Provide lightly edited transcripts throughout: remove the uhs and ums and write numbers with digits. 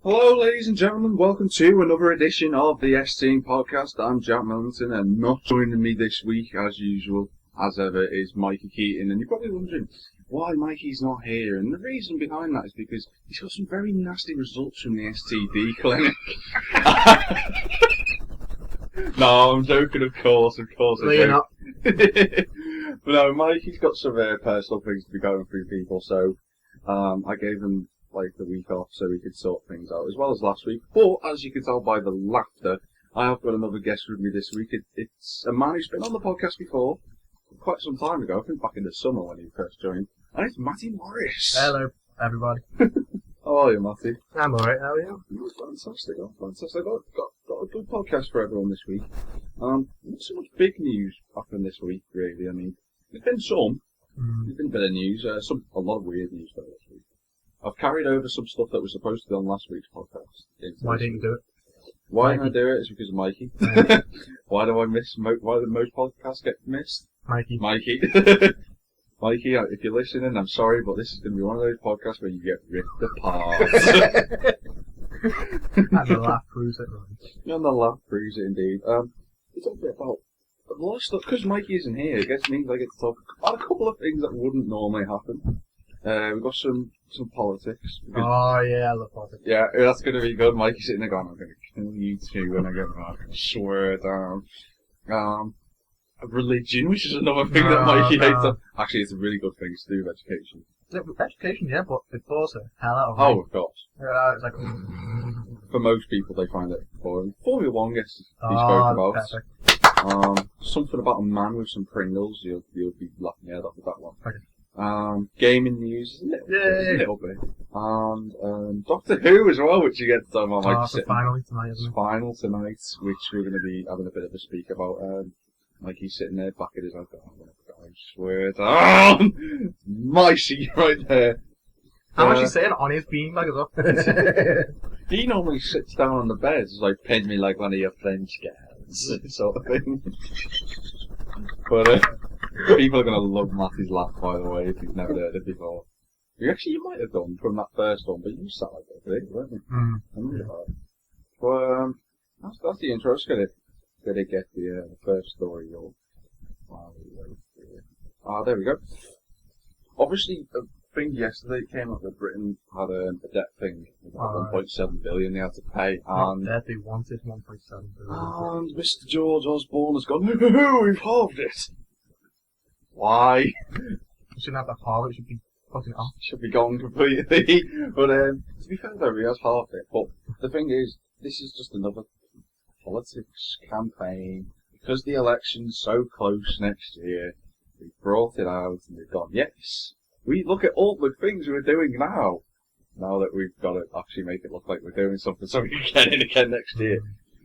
Hello, ladies and gentlemen. Welcome to another edition of the S-Team podcast. I'm Jack Millington, and not joining me this week, as usual, as ever, is Mikey Keating. And you're probably wondering why Mikey's not here. And the reason behind that is because he's got some very nasty results from the STD clinic. No, I'm joking, of course. No, you're not. But no, Mikey's got some personal things to be going through, people. So I gave him the week off so we could sort things out, as well as last week. But as you can tell by the laughter, I have got another guest with me this week. It's a man who's been on the podcast before, quite some time ago. I think back in the summer when he first joined. And it's Matty Morris. Hello, everybody. How are you, Matty? I'm alright, how are you? Fantastic. Fantastic. Got a good podcast for everyone this week. Not so much big news happened this week, really. I mean, there's been some. There's been a bit of news. A lot of weird news though this week. I've carried over some stuff that was supposed to be on last week's podcast. Why didn't you do it? Why didn't I do it? It's because of Mikey. Why do I miss? Why do most podcasts get missed? Mikey. Mikey, if you're listening, I'm sorry, but this is going to be one of those podcasts where you get ripped apart. And the laugh proves it, right? And the laugh proves it, indeed. We talked a bit about a lot of stuff, because Mikey isn't here. It means I get to talk about a couple of things that wouldn't normally happen. We've got some politics. Oh yeah, I love politics. Yeah, that's going to be good. Mikey's sitting there going, I'm going to kill you two when I get back. I swear down. Religion, which is another thing that Mikey hates. Actually, it's a really good thing to do with education. Education, yeah, but it's also hell out of Oh, of course. It's like... For most people, they find it boring. Formula 1 guess he spoke about. Perfect. Something about a man with some Pringles. You'll be laughing your head off with that one. Okay. Gaming news, a little bit. And Doctor Who as well, which you get to talk about. Finally tonight, isn't it? Final tonight, which we're going to be having a bit of a speak about. Like he's sitting there back at his own. I swear down! My seat right there. How much he's saying on his beanbag as well. He normally sits down on the bed, it's like, pin me like one of your French girls, sort of thing. But people are going to love Matty's laugh, by the way, if you've never heard it before. You might have done from that first one, but you sat like that, really, weren't you? I remember that. But that's the intro. It's going to get the first story of. There we go. Obviously, a thing yesterday came up that Britain had a debt thing, about 1.7 billion they had to pay, and they wanted 1.7 billion. And Mr. George Osborne has gone, hoo, we've halved it. Why? You shouldn't have that halved, it should be fucking off. Should be gone completely. But to be fair though, he has halved it. But the thing is, this is just another politics campaign. Because the election's so close next year, we've brought it out and they've gone, yes, we look at all the things we're doing now that we've got to actually make it look like we're doing something so we can get in again next year.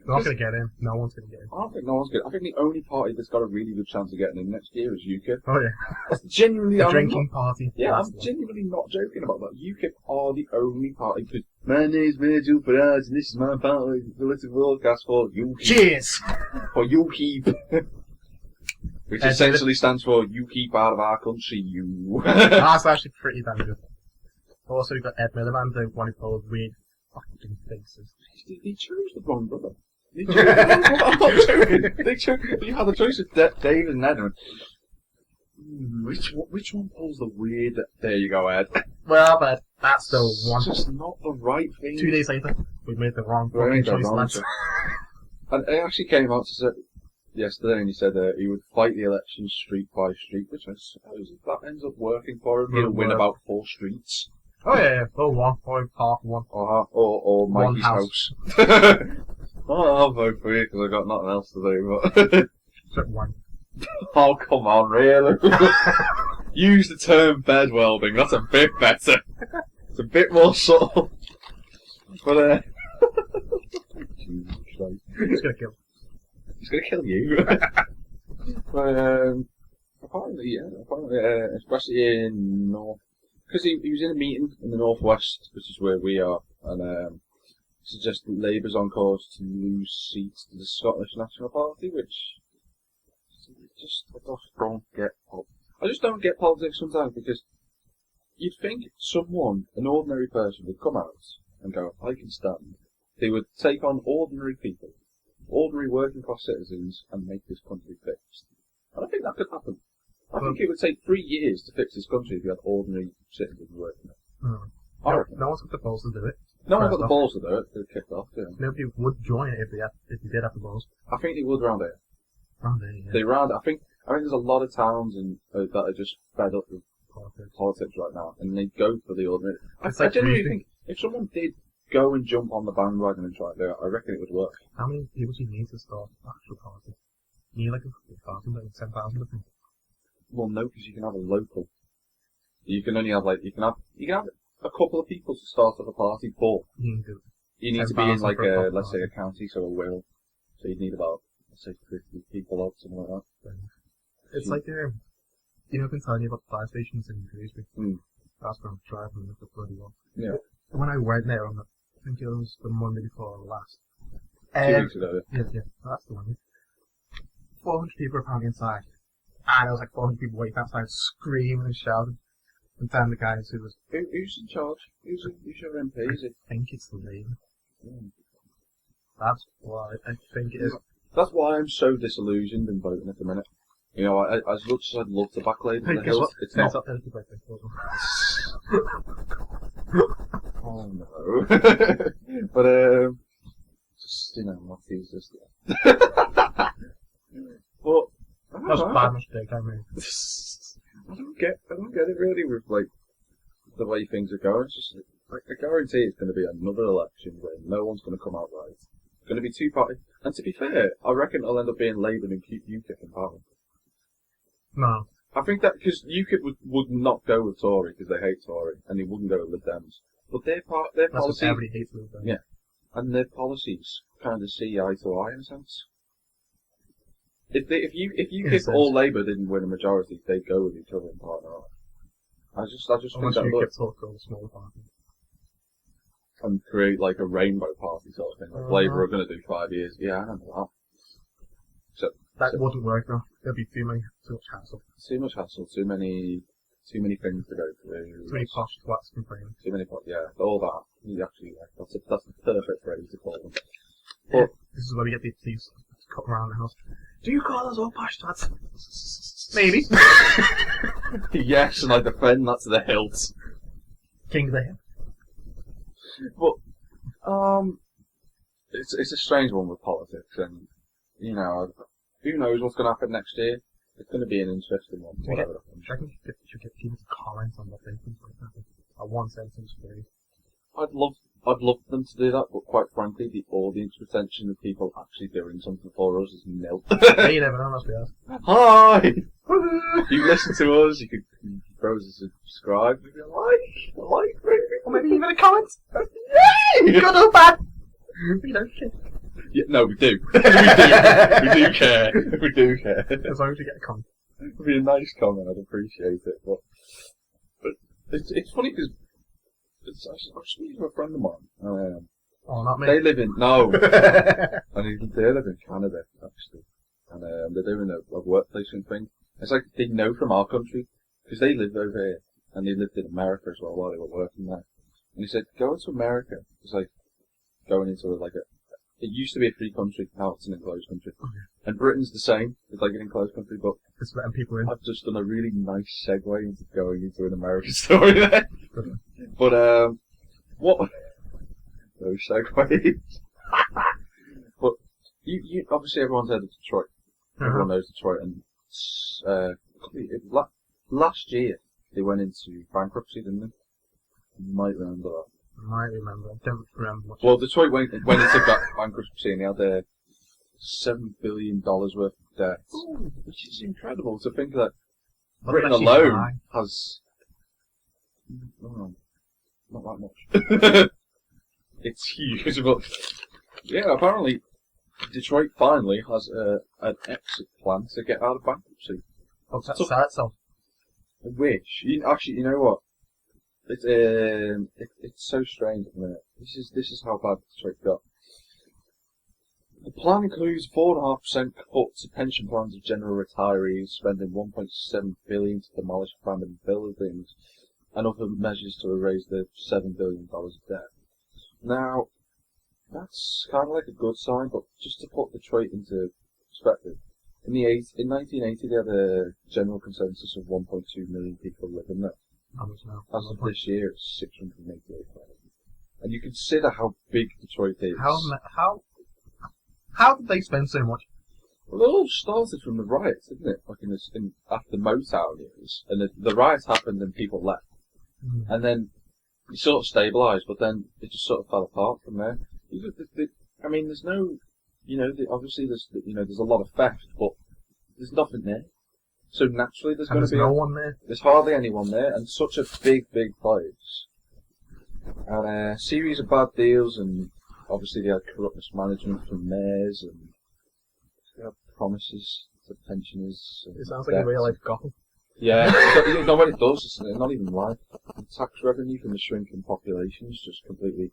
We're not going to get in. No one's going to get in. I don't think no one's going to. I think the only party that's got a really good chance of getting in next year is UKIP. Oh, yeah. That's genuinely... A drinking party. Yeah, I'm genuinely not joking about that. UKIP are the only party, because my name's Virgil Farage and this is my party, political broadcast for UKIP. Cheers! For UKIP. Which essentially stands for you keep out of our country, you. That's actually pretty damn good. Also, we've got Ed Miliband, the one who pulls weird fucking faces. They chose the wrong brother. They chose the wrong brother. I'm not joking. You had the choice of David and Ed. Which one pulls the weird? There you go, Ed. Well, but that's the one. It's just not the right thing. 2 days later, we've made the wrong fucking choice, lads. And he actually came out to say yesterday, and he said he would fight the election street by street, which I suppose if that ends up working for him, he'll win about 4 streets. Oh yeah, or one, or half one. Or Mikey's house. I'll vote for you because I've got nothing else to do. But one. Oh, come on, really? Use the term bed welding, that's a bit better. It's a bit more subtle. But, It's gonna kill. It's gonna kill you. But, apparently, especially in North, because he was in a meeting in the Northwest, which is where we are, and suggested Labour's on course to lose seats to the Scottish National Party, which I just don't get politics sometimes, because you'd think someone, an ordinary person, would come out and go, I can stand, they would take on ordinary people, ordinary working class citizens, and make this country fixed. And I think that could happen. I think it would take 3 years to fix this country if you had ordinary citizens working it. No one's got the balls to do it. No one got the balls to do it. They'd kick off. Yeah. Nobody would join it if you did have the balls. I think they would round here. Round there, yeah. They round. I think there's a lot of towns that are just fed up with politics right now, and they go for the ordinary. I genuinely think if someone did go and jump on the bandwagon and try it out, I reckon it would work. How many people do you need to start actual politics? You need like 1,000, like 10,000, I think. Well, no, because you can have a local. You can only have you can have a couple of people to start up a party, but you need to be in like let's say a county, so a will. So you'd need about, let's say, 50 people or something like that. It's like you know, I've been telling you about the fire stations in Greasby. That's where I'm driving with the bloody one. Yeah. When I went there on I think it was the Monday before last. 2 weeks ago. Yeah, that's the one. 400 people were apparently inside. And there was like 400 people waiting outside, screaming and shouting. And then the guys who was... Who's in charge? Who's your MP, is it? I think it's the Labour. That's why I think it is. That's why I'm so disillusioned in voting at the minute. You know, as much as I'd love to back Labour in the Hills, it's not. Oh no. But, just, you know, Matty's just... But... That's a bad mistake I made. I don't get it really with, like, the way things are going. It's just, like, I guarantee it's going to be another election where no one's going to come out right. It's going to be 2 parties. And to be fair, I reckon it'll end up being Labour and UKIP in Parliament. No. I think that, because UKIP would not go with Tory because they hate Tory, and they wouldn't go with Lib Dems. But their policies... everybody hates Lib Dems. Yeah. And their policies kind of see eye to eye in a sense. If UKIP or Labour didn't win a majority, they'd go with each other and partner up. I just think that UKIP talk to all the smaller parties. And create like a rainbow party sort of thing. Like Labour are going to do 5 years. Yeah, I know that. That wouldn't work though. There'd be too much hassle. Too much hassle. Too many things to go through. Too many posh twats complaining. Too many all that. Actually, that's the perfect phrase to call them. Yeah, this is where we get the police to come around the house. Do you call us all posh twats? Maybe. Yes, and I defend that to the hilt. King of the hill. But it's a strange one with politics, and you know, who knows what's going to happen next year? It's going to be an interesting one. I reckon you should get people to comment on what they think like that. A one sentence phrase. I'd love them to do that, but quite frankly, the audience retention of people actually doing something for us is nil. Yeah, you never know, unless we ask. Hi! You listen to us, you could throw us a subscribe, maybe a like, maybe. Or maybe even a comment. Yay! Good or bad. We don't care. Yeah, no, we do. We do care. We do care. As long as you get a comment. It'd be a nice comment, I'd appreciate it. But it's funny because I was speaking to a friend of mine. Oh, not me. They live in they live in Canada actually, and they're doing a work placement thing. It's like they know from our country because they lived over here and they lived in America as well while they were working there. And he said, going to America is like going into it used to be a free country, now it's an enclosed country. And Britain's the same, it's like an enclosed country, but it's letting people in. I've just done a really nice segue into going into an American story there. But, what? No segues. But, you obviously everyone's heard of Detroit. Everyone knows Detroit, and, last year, they went into bankruptcy, didn't they? You might remember that. I might remember. I don't remember much. Well, Detroit went into bankruptcy and they had $7 billion worth of debt, which is incredible to think that Britain alone has not that much. It's huge, but yeah, apparently Detroit finally has an exit plan to get out of bankruptcy. What's that sell itself? Which, actually, you know what? It's so strange at the minute. This is how bad Detroit got. The plan includes 4.5% cut to pension plans of general retirees, spending $1.7 billion to demolish abandoned buildings, and other measures to erase the $7 billion of debt. Now, that's kind of like a good sign, but just to put Detroit into perspective, in 1980 they had a general consensus of 1.2 million people living there. How much now? As of this year, it's 688,000. And you consider how big Detroit is. How did they spend so much? Well, it all started from the riots, didn't it? Like after Motown years, and the riots happened and people left, and then it sort of stabilised, but then it just sort of fell apart from there. I mean, there's no, obviously there's a lot of theft, but there's nothing there. So naturally, there's going to be no one there. There's hardly anyone there, and such a big place. And a series of bad deals, and obviously they had corrupt mismanagement from mayors, and they had promises to pensioners. It sounds like a real life Gotham. Yeah, no, what it does, it's not even life. The tax revenue from the shrinking populations just completely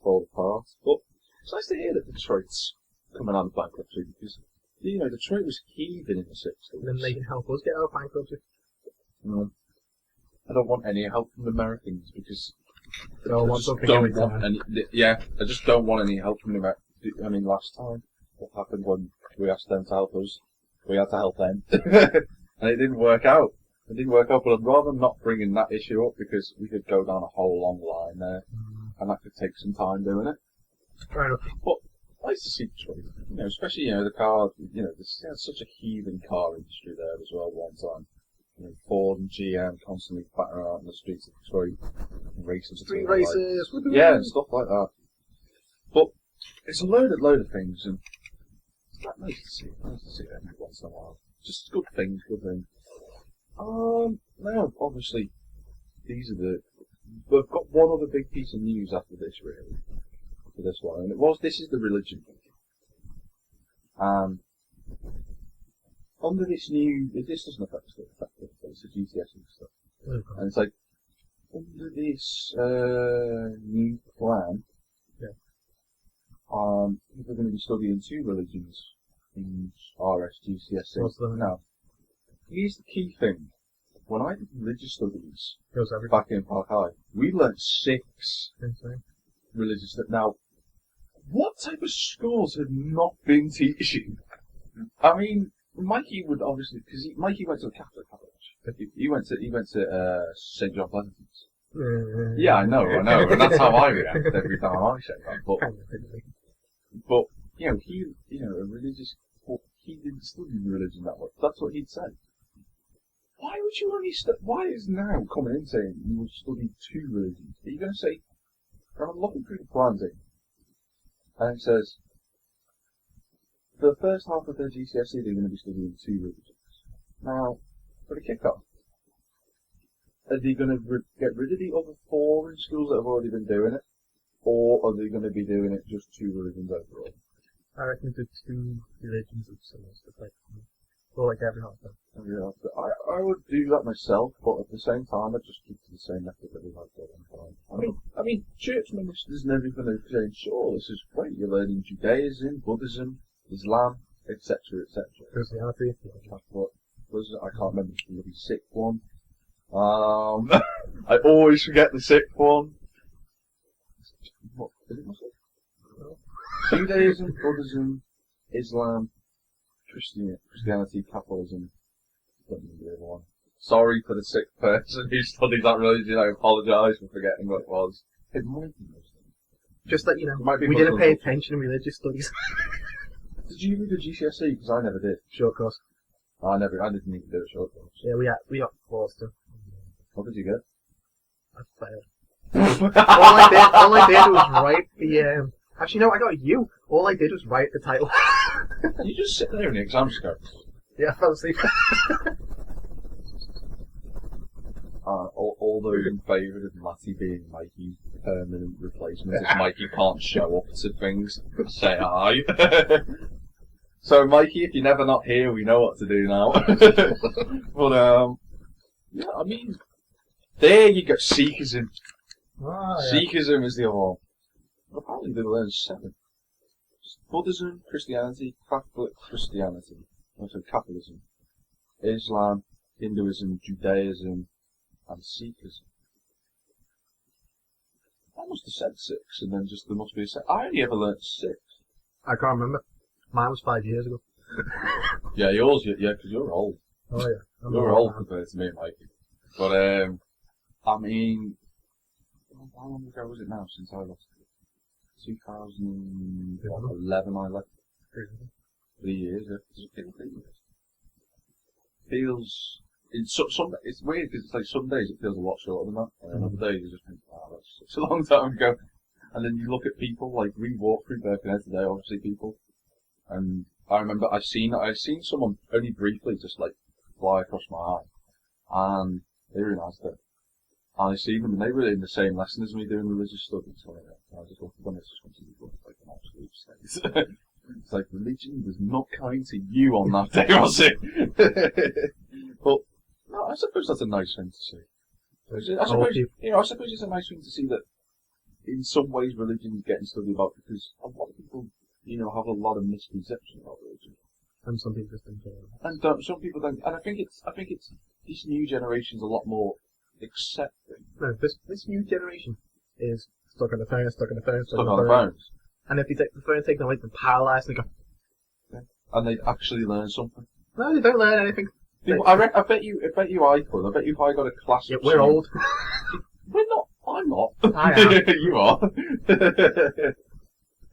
fall apart. But it's nice to hear that Detroit's coming out of bankruptcy, because Detroit was heaving in the 60s. Then they can help us get out of bankruptcy. I don't want any help from Americans, because I just don't want any help from Americans. I mean, last time, what happened when we asked them to help us? We had to help them. And it didn't work out. But I'd rather not bringing that issue up, because we could go down a whole long line there, and that could take some time doing it. Fair enough. But nice to see Detroit. Especially the car. There's such a heaving car industry there as well. One time, Ford and GM constantly battering out in the streets of Detroit, and racing street races. Yeah, and stuff like that. But it's a load of things, and it's quite nice to see. Nice to see it every once in a while. Just good things. Now, obviously, we've got one other big piece of news after this, really, for this one, and this is the religion thing. And under this doesn't affect stuff, it's the GCSE stuff. Okay. And it's like, under this new plan, people are going to be studying two religions in RSGCSE. Now, here's the key thing. When I did religious studies back in Park High, we learnt 6 religious studies. Now, what type of schools had not been teaching? I mean, Mikey would obviously, because Mikey went to a Catholic college. He went to St. John Pleasantons. Yeah, I know, and that's how I react every time I say that. But a religious, he didn't study religion that much. That's what he'd say. Why would you only why is now coming in saying you will study 2 religions? Are you going to say, I'm looking through the plans here, and it says, for the first half of their GCSE, they're going to be studying 2 religions. Now, for the kick-off, are they going to get rid of the other 4 in schools that have already been doing it? Or are they going to be doing it just 2 religions overall? I reckon the 2 religions of semester, like every half time. I would do that myself, but at the same time, I'd just keep to the same method that we had for a long time. I mean, church ministers and everything are saying, sure, this is great, you're learning Judaism, Buddhism, Islam, etc., etc. Christianity. What was it? I can't remember the bloody 6th one. I always forget the 6th one. What is it? No. Judaism, Buddhism, Islam, Christianity, Catholicism. Don't remember the other one. Sorry for the 6th person who studied that religion. I apologise for forgetting what it was. It might be Muslim. Just that we didn't pay attention in religious studies. Did you read the GCSE? Because I never did. Short course. I didn't even do a short course. Yeah, we got forced to. What did you get? I failed. all I did was write the. Actually, no, I got a U. All I did was write the title. You just sit there in the exam scope. Yeah, I fell asleep. All those in favour of Matty being Mikey's permanent replacement if Mikey can't show up to things, say hi. So, Mikey, if you're never not here, we know what to do now. But, yeah, I mean, there you go, Sikhism. Oh, yeah. Sikhism is the other one. Apparently they learn 7. Buddhism, Christianity, Catholic Christianity, also Catholicism, Islam, Hinduism, Judaism, and Sikhism. I must have said 6, and then just there must be a 7. I only ever learnt 6. I can't remember. Mine was 5 years ago. Yeah, yours, yeah, because you're old. Oh yeah. You're old compared to me, Mikey. But, I mean, how long ago was it now since I lost it? 2011 I left. 3 years, yeah. Does it feel 3 years? Feels... It's weird because it's like some days it feels a lot shorter than that, and other days you just think, wow, that's such a long time ago. And then you look at people, like we walked through Birkenhead today, obviously people, and I remember I've seen someone only briefly just like fly across my eye, and they were in Asda, and I seen them and they were in the same lesson as me doing religious studies. So I just looked at them, it's just like an absolute state. It's like religion was not kind to you on that day, was it? But no, I suppose that's a nice thing to see. I suppose it's a nice thing to see that in some ways religion is getting studied about because a lot of people, have a lot of misconceptions about religion. And some people just don't care. And some people don't. And I think it's this new generation's a lot more accepting. No, this new generation is stuck on the phone, stuck on the phones. And if they take the phone, take them away, they're paralysed and they go. Yeah. And they actually learn something. No, they don't learn anything. I bet you I could. I bet you if I got a class. Yeah, we're old. We're not. I'm not. I am. You are.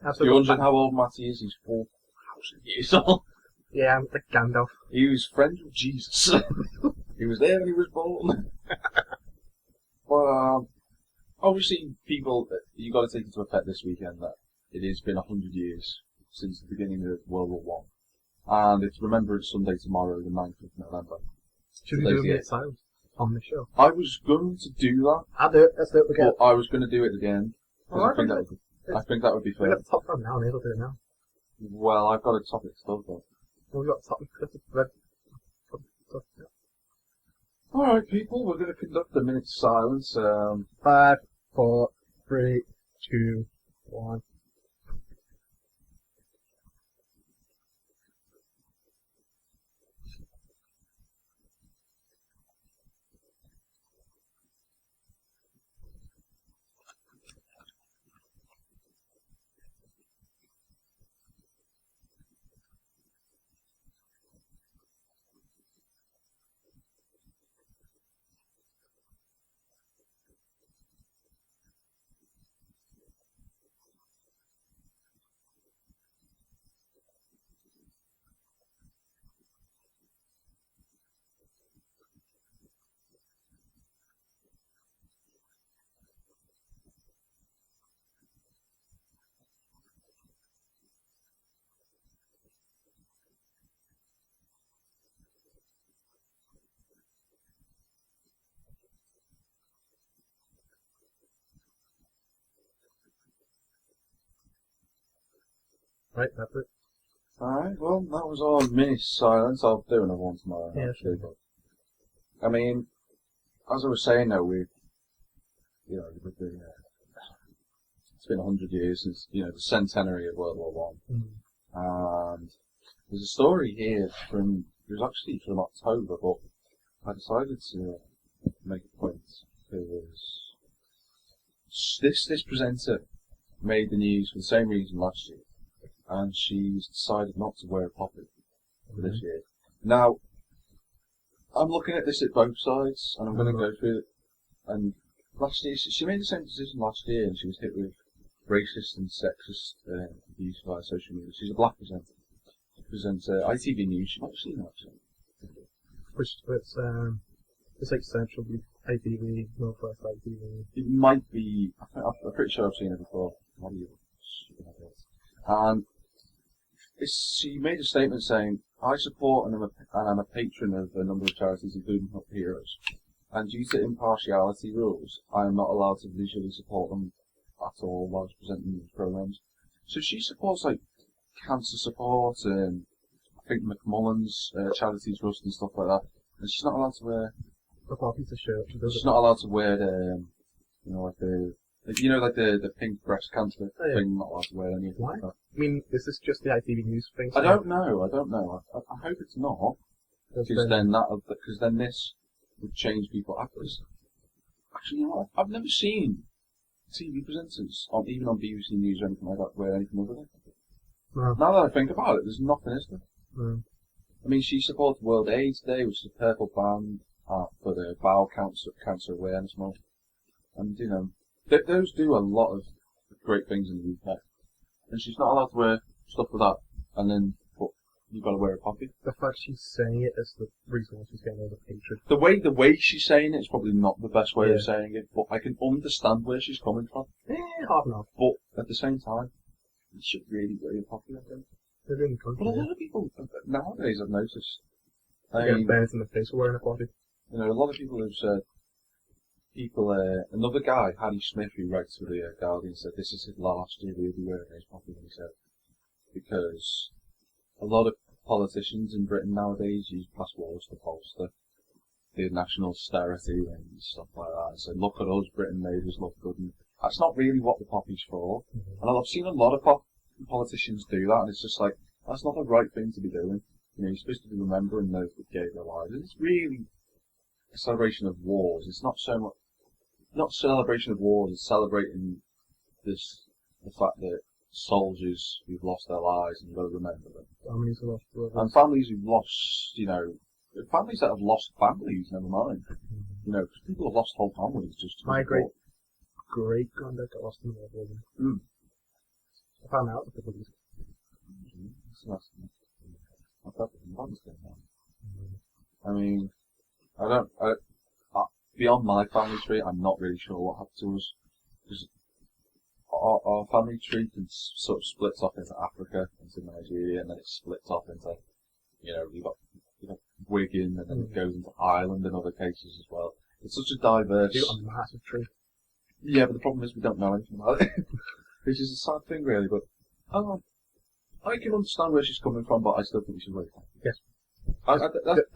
Absolutely. You're wondering how old Matty is? He's 4,000 years old. Yeah, I'm like Gandalf. He was friends with Jesus. He was there when he was born. But obviously, people, you got to take into effect this weekend that it has been 100 years since the beginning of World War One. And it's Remembrance Sunday tomorrow, the 9th of November. Should we do a minute silence on the show? I was going to do that. I'll do it. Let's do it again. But I was going to do it again. I think that would be fair. We've got the top from now, and we'll do it now. Well, I've got a topic still, though. Well, we've got the topic. Alright, people, we're going to conduct a minute's silence. 5, 4, 3, 2, 1. Right, that's it. Alright, well, that was our mini silence. I'll do another one tomorrow. Yeah, actually, sure. But, I mean, as I was saying though, it's been 100 years since, the centenary of World War One. And there's a story here it was actually from October, but I decided to make a point because this presenter made the news for the same reason last year. And she's decided not to wear a poppy for this year. Now, I'm looking at this at both sides, and I'm going to go through it. And last year, she made the same decision last year, and she was hit with racist and sexist abuse via social media. She's a black presenter. She presents ITV News. She might have seen that, actually. Which, it's like Central ITV, Northwest ITV. It might be, I'm pretty sure I've seen it before. And she made a statement saying, I support and I'm a patron of a number of charities, including Up Heroes. And due to impartiality rules, I am not allowed to visually support them at all while presenting these programs. So she supports like cancer support and I think McMullen's charity trust and stuff like that. And she's not allowed to wear the poppies shirt. She's not allowed to wear the pink breast cancer thing. Not allowed to wear anything like that. I mean, is this just the ITV News thing? I don't know. I hope it's not. Because then this would change people. Actually, I've never seen TV presenters, even on BBC News or anything like that, wear anything other than. No. Now that I think about it, there's nothing, is there? No. I mean, she supports World AIDS Day, which is a purple band for the bowel cancer awareness month. And, you know, those do a lot of great things in the UK. And she's not allowed to wear stuff like that, and then you've got to wear a poppy. The fact she's saying it is the reason why she's getting all the hatred. The way she's saying it is probably not the best way of saying it, but I can understand where she's coming from. Half and half. But at the same time, you should really wear a poppy, I think. They're in the country. But a lot of people nowadays, I've noticed. Get burnt in the face for wearing a poppy. You know, a lot of people have said. Another guy, Harry Smith, who writes for the Guardian, said this is his last year he'll be wearing his poppy, he said, because a lot of politicians in Britain nowadays use past wars to bolster the national austerity and stuff like that. So look at us, Britain made us look good. And that's not really what the poppy's for. And I've seen a lot of politicians do that, and it's just like, that's not the right thing to be doing. You know, you're supposed to be remembering those that gave their lives. And it's really a celebration of wars. It's not so much. Not celebration of wars, it's celebrating the fact that soldiers who've lost their lives, and you've got to remember them. Families who lost brothers. And families who've lost, you know, families that have lost families, never mind. You know, because people have lost whole families just to my great-granddad got lost in the war. I found out the police. I mean, beyond my family tree, I'm not really sure what happened to us. Because our family tree sort of splits off into Africa, into Nigeria, and then it splits off into, you know, you've got Wigan, and then it goes into Ireland in other cases as well. It's such a diverse... You've got a massive tree. Yeah, but the problem is we don't know anything about it. Which is a sad thing, really, but I can understand where she's coming from, but I still think we should wear it. Yes.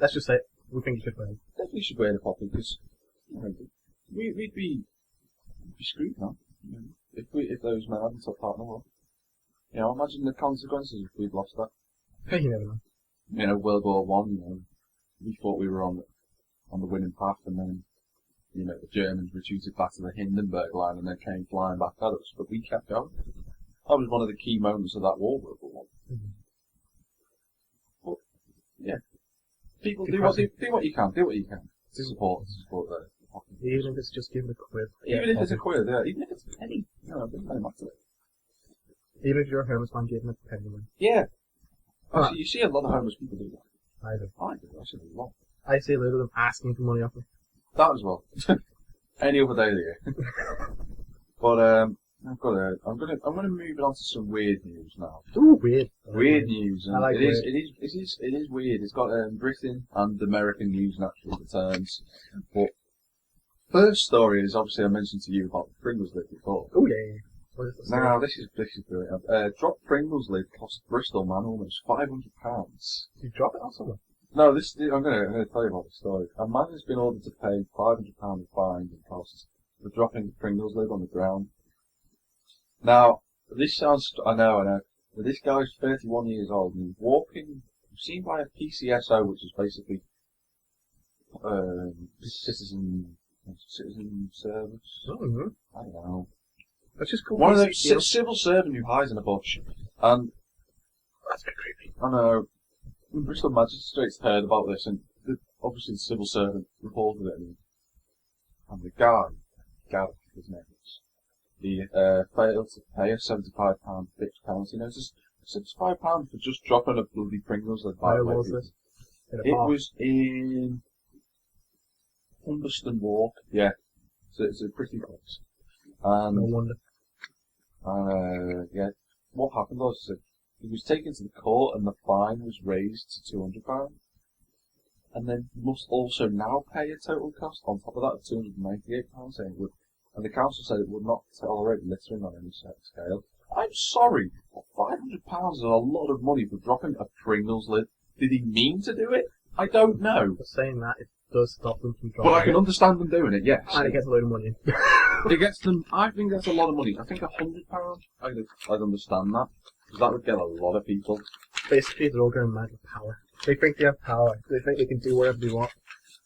Let's just say it. We think you should wear it. Definitely should wear the poppy, because we'd be screwed now. You know, if those men hadn't took part in the war. You know, imagine the consequences if we'd lost that. Hey, you never know. You know, World War One. You know, we thought we were on the winning path, and then you know the Germans retreated back to the Hindenburg line, and then came flying back at us. But we kept going. That was one of the key moments of that war, World War One. But yeah, people do what you can. Do what you can to support the. Even if it's just giving a quid. Even if it's a quid, yeah. Even if it's a penny. You know, it doesn't really matter. Even if you're a homeless man giving a penny. Yeah. Actually, you see a lot of homeless people do that. I do. I see a lot. I see a lot of them asking for money off them. That as well. Any other day of the year. But I'm gonna move it on to some weird news now. Ooh, weird. Weird news. And I like it is weird. It's got Britain and American news naturally returns. But first story is obviously I mentioned to you about the Pringles lid before. Oh yeah. What is this? Now this is brilliant. Dropped Pringles lid cost Bristol man almost £500. Did you drop it on someone? No, I'm gonna tell you about the story. A man has been ordered to pay £500 in fines and costs for dropping the Pringles lid on the ground. Now, this sounds, I know, but this guy's 31 years old and he's walking, seen by a PCSO, which is basically citizen service. Mm-hmm. I don't know. That's just cool. One of those civil servant who hides in a bush. And that's a bit creepy. I know. The Bristol magistrates heard about this, and obviously the civil servant reported it, and the guy, Gareth, his name is, he failed to pay a £75 fixed penalty notice. £75 for just dropping a bloody Pringles lid. Where was this? It was in Humberston Walk. Yeah, so it's a pretty place. And no wonder. Yeah, what happened was he was taken to the court and the fine was raised to £200. And then he must also now pay a total cost on top of that of £298, saying it would, and the council said it would not tolerate littering on any scale. I'm sorry, but £500 is a lot of money for dropping a Pringles lid. Did he mean to do it? I don't know. For saying that, it does stop them from dropping. But I can understand them doing it, yes. And it gets a load of money. It gets them, I think that's a lot of money. I think £100, I'd understand that. Because that would get a lot of people. Basically, they're all going mad with power. They think they have power. They think they can do whatever they want.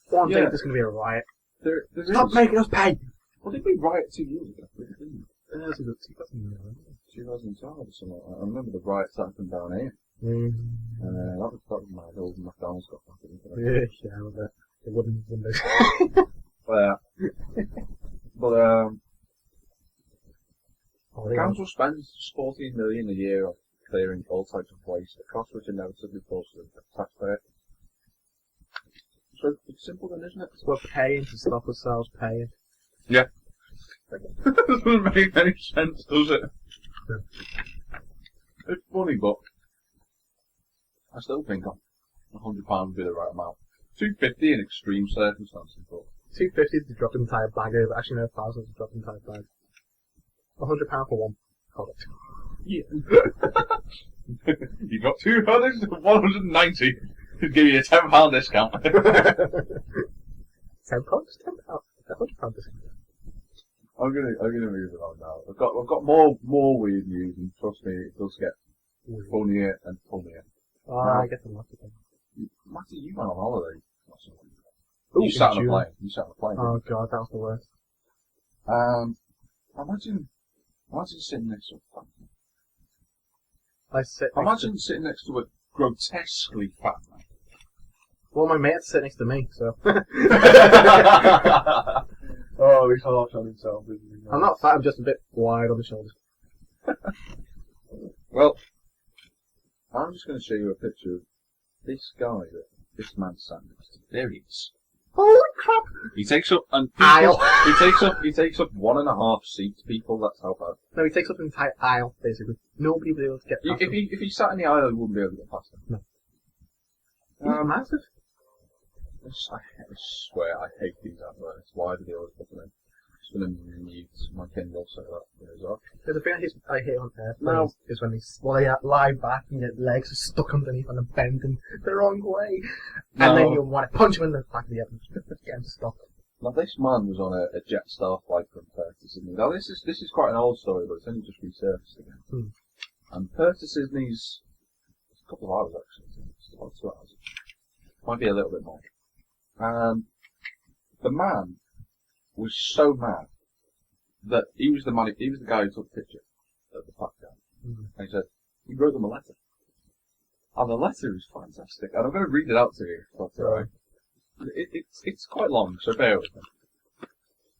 One day there's going to be a riot. There Stop making us pay! Well, did we riot 2 years ago? We didn't. It was 2009. 2012 or something like that. I remember the riots that happened down here. That was my old McDonald's got back in. Yeah, with the wooden windows. Council spends 14 million a year on clearing all types of waste, a cost which inevitably falls to the taxpayer. So it's simple then, isn't it? We're paying to stop ourselves paying. Yeah. That doesn't make any sense, does it? Yeah. It's funny, but I still think £100 would be the right amount. £2.50 in extreme circumstances, but £2.50 to drop an entire bag over. Actually, no, £1,000 to drop an entire bag. £100 for one. Hold it. Yeah. You got 200 190. He'd give you a £10 discount. £10? £10? £100 discount. I'm gonna move it on now. I've got more weird news, and trust me, it does get funnier and funnier. Oh, I get the lucky thing. Matty, you went on holiday. Ooh, You sat on a plane. You sat on a plane. Oh god, that was the worst. Imagine sitting next to a Imagine sitting next to a grotesquely fat man. Well, my mate's sitting next to me, so. Oh, he's harsh on himself, isn't he? I'm not fat, I'm just a bit wide on the shoulders. Well, I'm just going to show you a picture of this guy that this man sat next to. There he is. Holy crap! He takes up and Aisle. He takes up 1.5 seats. People, that's how bad. No, he takes up an entire aisle, basically. Nobody will be able to get past him. If he sat in the aisle, he wouldn't be able to get past him. No. He's massive. I swear, I hate these adverts. Why do they always put them in? I'm just going to mute my Kindle so that goes off. The thing I hate on Earth No. is when they lie back and your legs are stuck underneath and they're bending the wrong way. No. And then you want to punch him in the back of the head and get him to stop. Now, this man was on a Jetstar flight from Perth to Sydney. Now, this is quite an old story, but it's only just resurfaced again. And Perth to Sydney's a couple of hours, actually. It's about 2 hours. Might be a little bit more. And the man was so mad that he was the guy who took the picture of the fat guy. And he said, he wrote them a letter. And the letter is fantastic. And I'm going to read it out to you, if that's alright. It's quite long, so bear with me.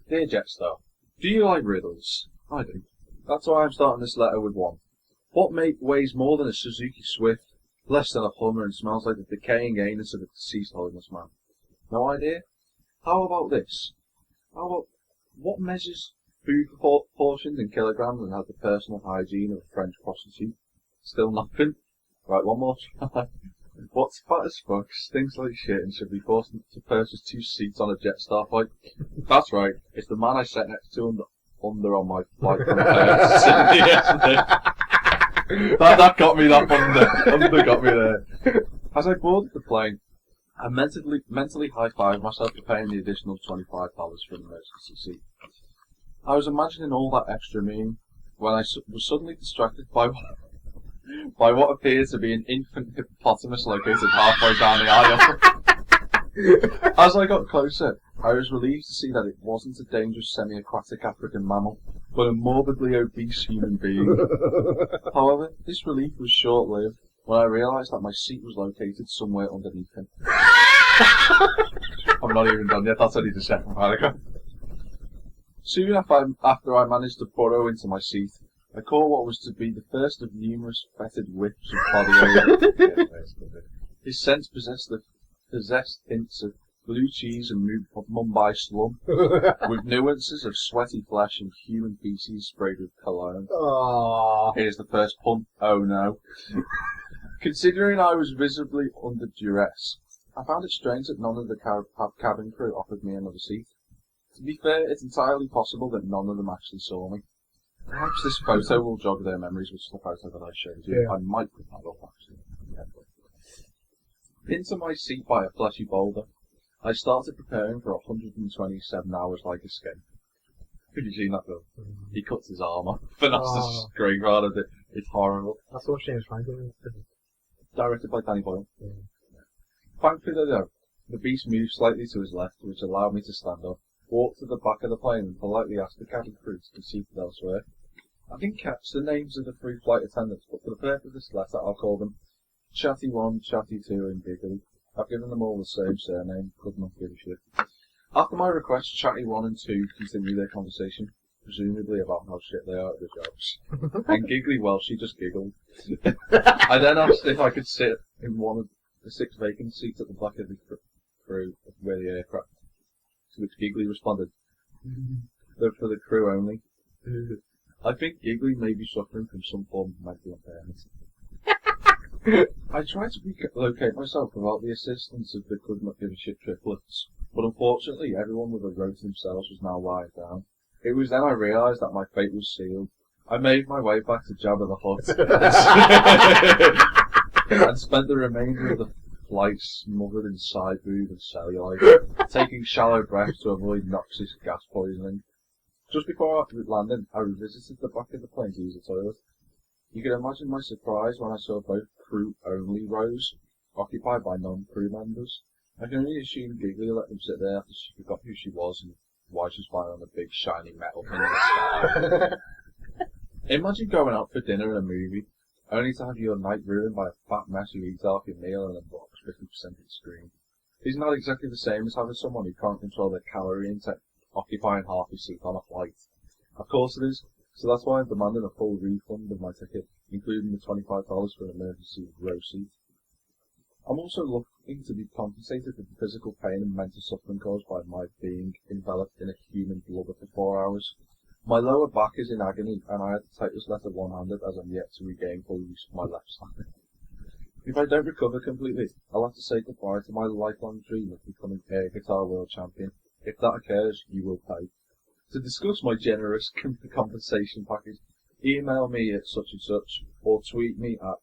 Dear Jetstar, do you like riddles? I do. That's why I'm starting this letter with one. What weighs more than a Suzuki Swift, less than a Hummer, and smells like the decaying anus of a deceased homeless man? No idea? How about this? How about what measures food portions in kilograms and has the personal hygiene of a French prostitute? Still nothing? Right, one more try. What's fat as fuck, stinks like shit, and should be forced to purchase 2 seats on a Jetstar flight? That's right, it's the man I sat next to under on my flight from Perth to Sydney yesterday. That got me, that under got me there. As I boarded the plane, I mentally high-fived myself for paying the additional $25 for an emergency seat. I was imagining all that extra mean when I was suddenly distracted by what appeared to be an infant hippopotamus located halfway down the aisle. As I got closer, I was relieved to see that it wasn't a dangerous semi-aquatic African mammal, but a morbidly obese human being. However, this relief was short-lived when I realised that my seat was located somewhere underneath him. I'm not even done yet, that's only the second paragraph. Soon after I managed to burrow into my seat, I caught what was to be the first of numerous fetid whiffs of body odour. His scent possessed hints of blue cheese and Mumbai slum, with nuances of sweaty flesh and human feces sprayed with cologne. Aww. Here's the first pun. Oh no. Considering I was visibly under duress, I found it strange that none of the cabin crew offered me another seat. To be fair, it's entirely possible that none of them actually saw me. Perhaps this photo will jog their memories, which is the photo that I showed you. Yeah. I might put that up, actually. Yeah. Pinned to my seat by a fleshy boulder, I started preparing for a 127-hours-like escape. Have you seen that film? He cuts his arm off, and that's the graveyard of it. It's horrible. That's what James Franklin is. Directed by Danny Boyle. Yeah. Thankfully, though, the beast moved slightly to his left, which allowed me to stand up, walked to the back of the plane and politely asked the cabin crew to be seated elsewhere. I didn't catch the names of the 3 flight attendants, but for the purpose of this letter, I'll call them Chatty 1, Chatty 2, and Giggly. I've given them all the same surname, could not give a shit. After my request, Chatty 1 and 2 continued their conversation, presumably about how shit they are at their jobs. And Giggly, well, she just giggled. I then asked if I could sit in one of the 6 vacant seats at the back of the crew of where the aircraft, to which Giggly responded, "They're for the crew only." I think Giggly may be suffering from some form of mental impairment. I tried to relocate myself without the assistance of the could not give a shit triplets, but unfortunately everyone with a row to themselves was now lying down. It was then I realised that my fate was sealed. I made my way back to Jabba the Hutt and spent the remainder of the flight smothered in side boob and cellulite, taking shallow breaths to avoid noxious gas poisoning. Just before I landed, I revisited the back of the plane to use the toilet. You can imagine my surprise when I saw both crew-only rows, occupied by non-crew members. I can only assume Giggly let them sit there after she forgot who she was and why she's flying on a big shiny metal thing in the sky. Imagine going out for dinner and a movie, only to have your night ruined by a fat mess you eat half your meal and then box 50% of the screen. Isn't that exactly the same as having someone who can't control their calorie intake occupying half your seat on a flight? Of course it is, so that's why I'm demanding a full refund of my ticket, including the $25 for an emergency row seat. I'm also looking to be compensated for the physical pain and mental suffering caused by my being enveloped in a human blubber for 4 hours. My lower back is in agony, and I had to type this letter one-handed as I'm yet to regain full use of my left side. If I don't recover completely, I'll have to say goodbye to my lifelong dream of becoming air guitar world champion. If that occurs, you will pay. To discuss my generous compensation package, email me at such and such, or tweet me at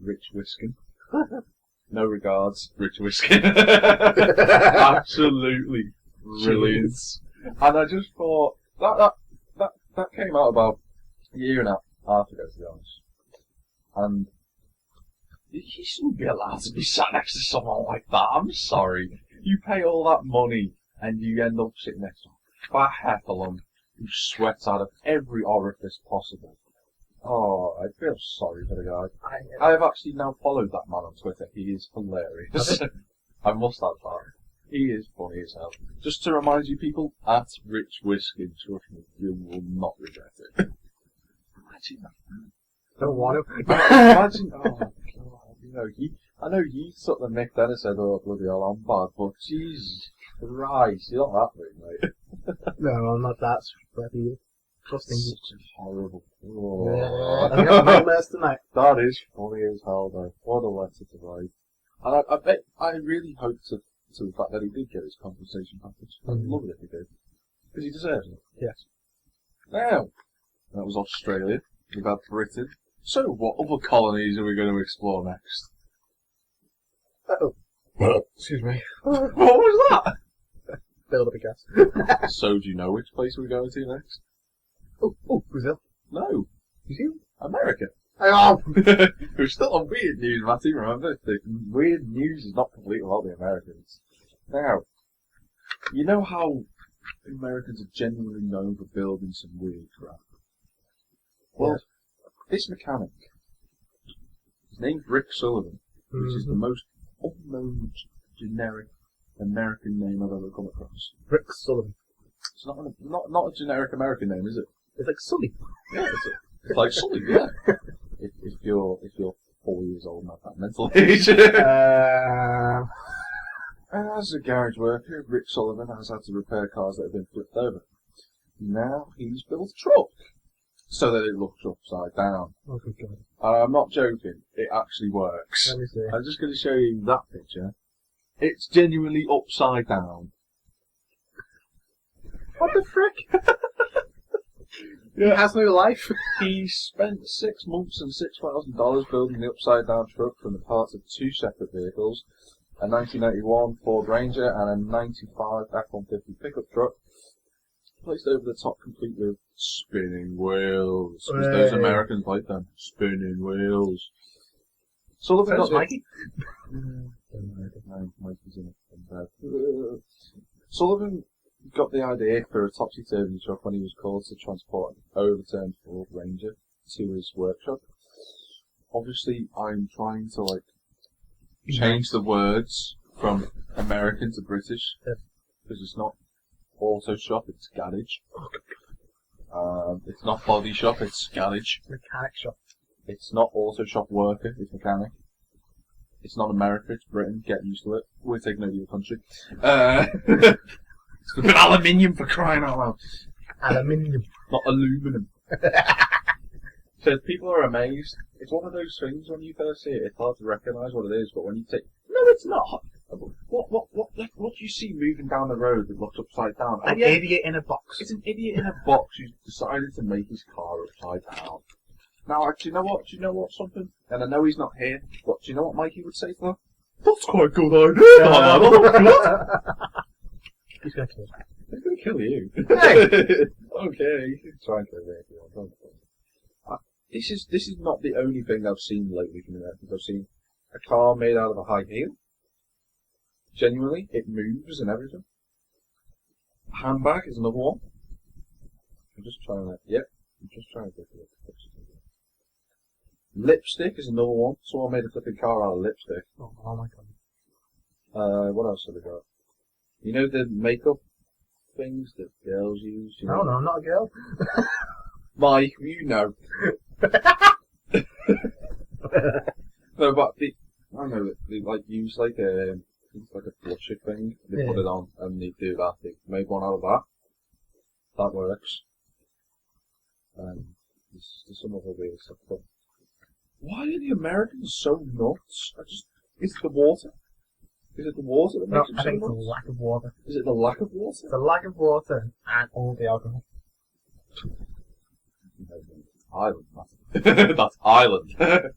Rich Whiskin. No regards, Rich Whiskin. Absolutely brilliant. And I just thought that came out about a year and a half ago, to be honest. And you shouldn't be allowed to be sat next to someone like that. I'm sorry. You pay all that money and you end up sitting next to a fat heffalump who sweats out of every orifice possible. Oh, I feel sorry for the guy. I have actually now followed that man on Twitter. He is hilarious. I must add that. He is funny as hell. Just to remind you people, at Rich Whiskin, trust me, you will not regret it. Imagine that. Don't want to. Imagine, oh god, you know, I know he took the mick then and said, "Oh bloody hell, I'm bad," but Jesus Christ, you're not that big, mate. No, I'm not that sweaty. Trusting you. Such a horrible. Oh. I got nightmares tonight. That is funny as hell, though. What a letter to write. And I bet, I really hope to the fact that he did get his compensation package. I'd love it if he did. Because he deserves it. Yes. Now, that was Australia. We've had Britain. So, what other colonies are we going to explore next? Uh-oh. Excuse me. What was that? Build up a gas. So, do you know which place we're going to next? Oh, Brazil. No. New Zealand. America. Oh! We're still on weird news, Matty, remember? The weird news is not complete without the Americans. Now, you know how Americans are genuinely known for building some weird crap? Well, yes. This mechanic, his name's Rick Sullivan, which is the most unknown generic American name I've ever come across. Rick Sullivan. It's not a generic American name, is it? It's like Sully. Yeah, it's like Sully, yeah. If you're 4 years old and have that mental age. As a garage worker, Rick Sullivan has had to repair cars that have been flipped over. Now he's built a truck so that it looks upside down. Oh, good God. And I'm not joking, it actually works. Let me see. I'm just going to show you that picture. It's genuinely upside down. What the frick? Yeah. He has no life. He spent 6 months and $6,000 building the upside down truck from the parts of 2 separate vehicles, a 1981 Ford Ranger and a 95 F-150 pickup truck, placed over the top complete with spinning wheels. Because those Americans like them. Spinning wheels. Sullivan got Mikey? No, Mikey's in it. Sullivan got the idea for a topsy-turvy truck when he was called to transport an overturned Ford Ranger to his workshop. Obviously, I'm trying to, like, change the words from American to British, because it's not auto shop, it's garage. It's not body shop, it's garage. Mechanic shop. It's not auto shop worker, it's mechanic. It's not America, it's Britain, get used to it. We're taking over your country. It's with aluminium, for crying out loud. Aluminium. Not aluminum. So people are amazed. It's one of those things when you first see it, it's hard to recognise what it is, but when you take, no, it's not. What do you see moving down the road that looks upside down? An idiot in a box. It's an idiot in a box who's decided to make his car upside down. Now, do you know what? Something? And I know he's not here, but do you know what Mikey would say to that? That's quite a good idea. He's going to kill us. He's going to kill you. Hey! Okay, you can try and kill me if you want. This is not the only thing I've seen lately from Americans. I've seen a car made out of a high heel. Genuinely, it moves and everything. A handbag is another one. I'm just trying to get it. Lipstick is another one. Someone made a flipping car out of lipstick. Oh my god. What else have we got? You know the makeup things that girls use? You know? No, I'm not a girl. Mike, you know. No, but I don't know, they like use like a blusher thing. They put it on and they do that. They made one out of that. That works. And there's some other weird stuff. But why are the Americans so nuts? Is it the water? Is it the water that makes them so nuts? I think it's the lack of water. Is it the lack of water? It's the lack of water and all the alcohol. Island. That's Ireland. They're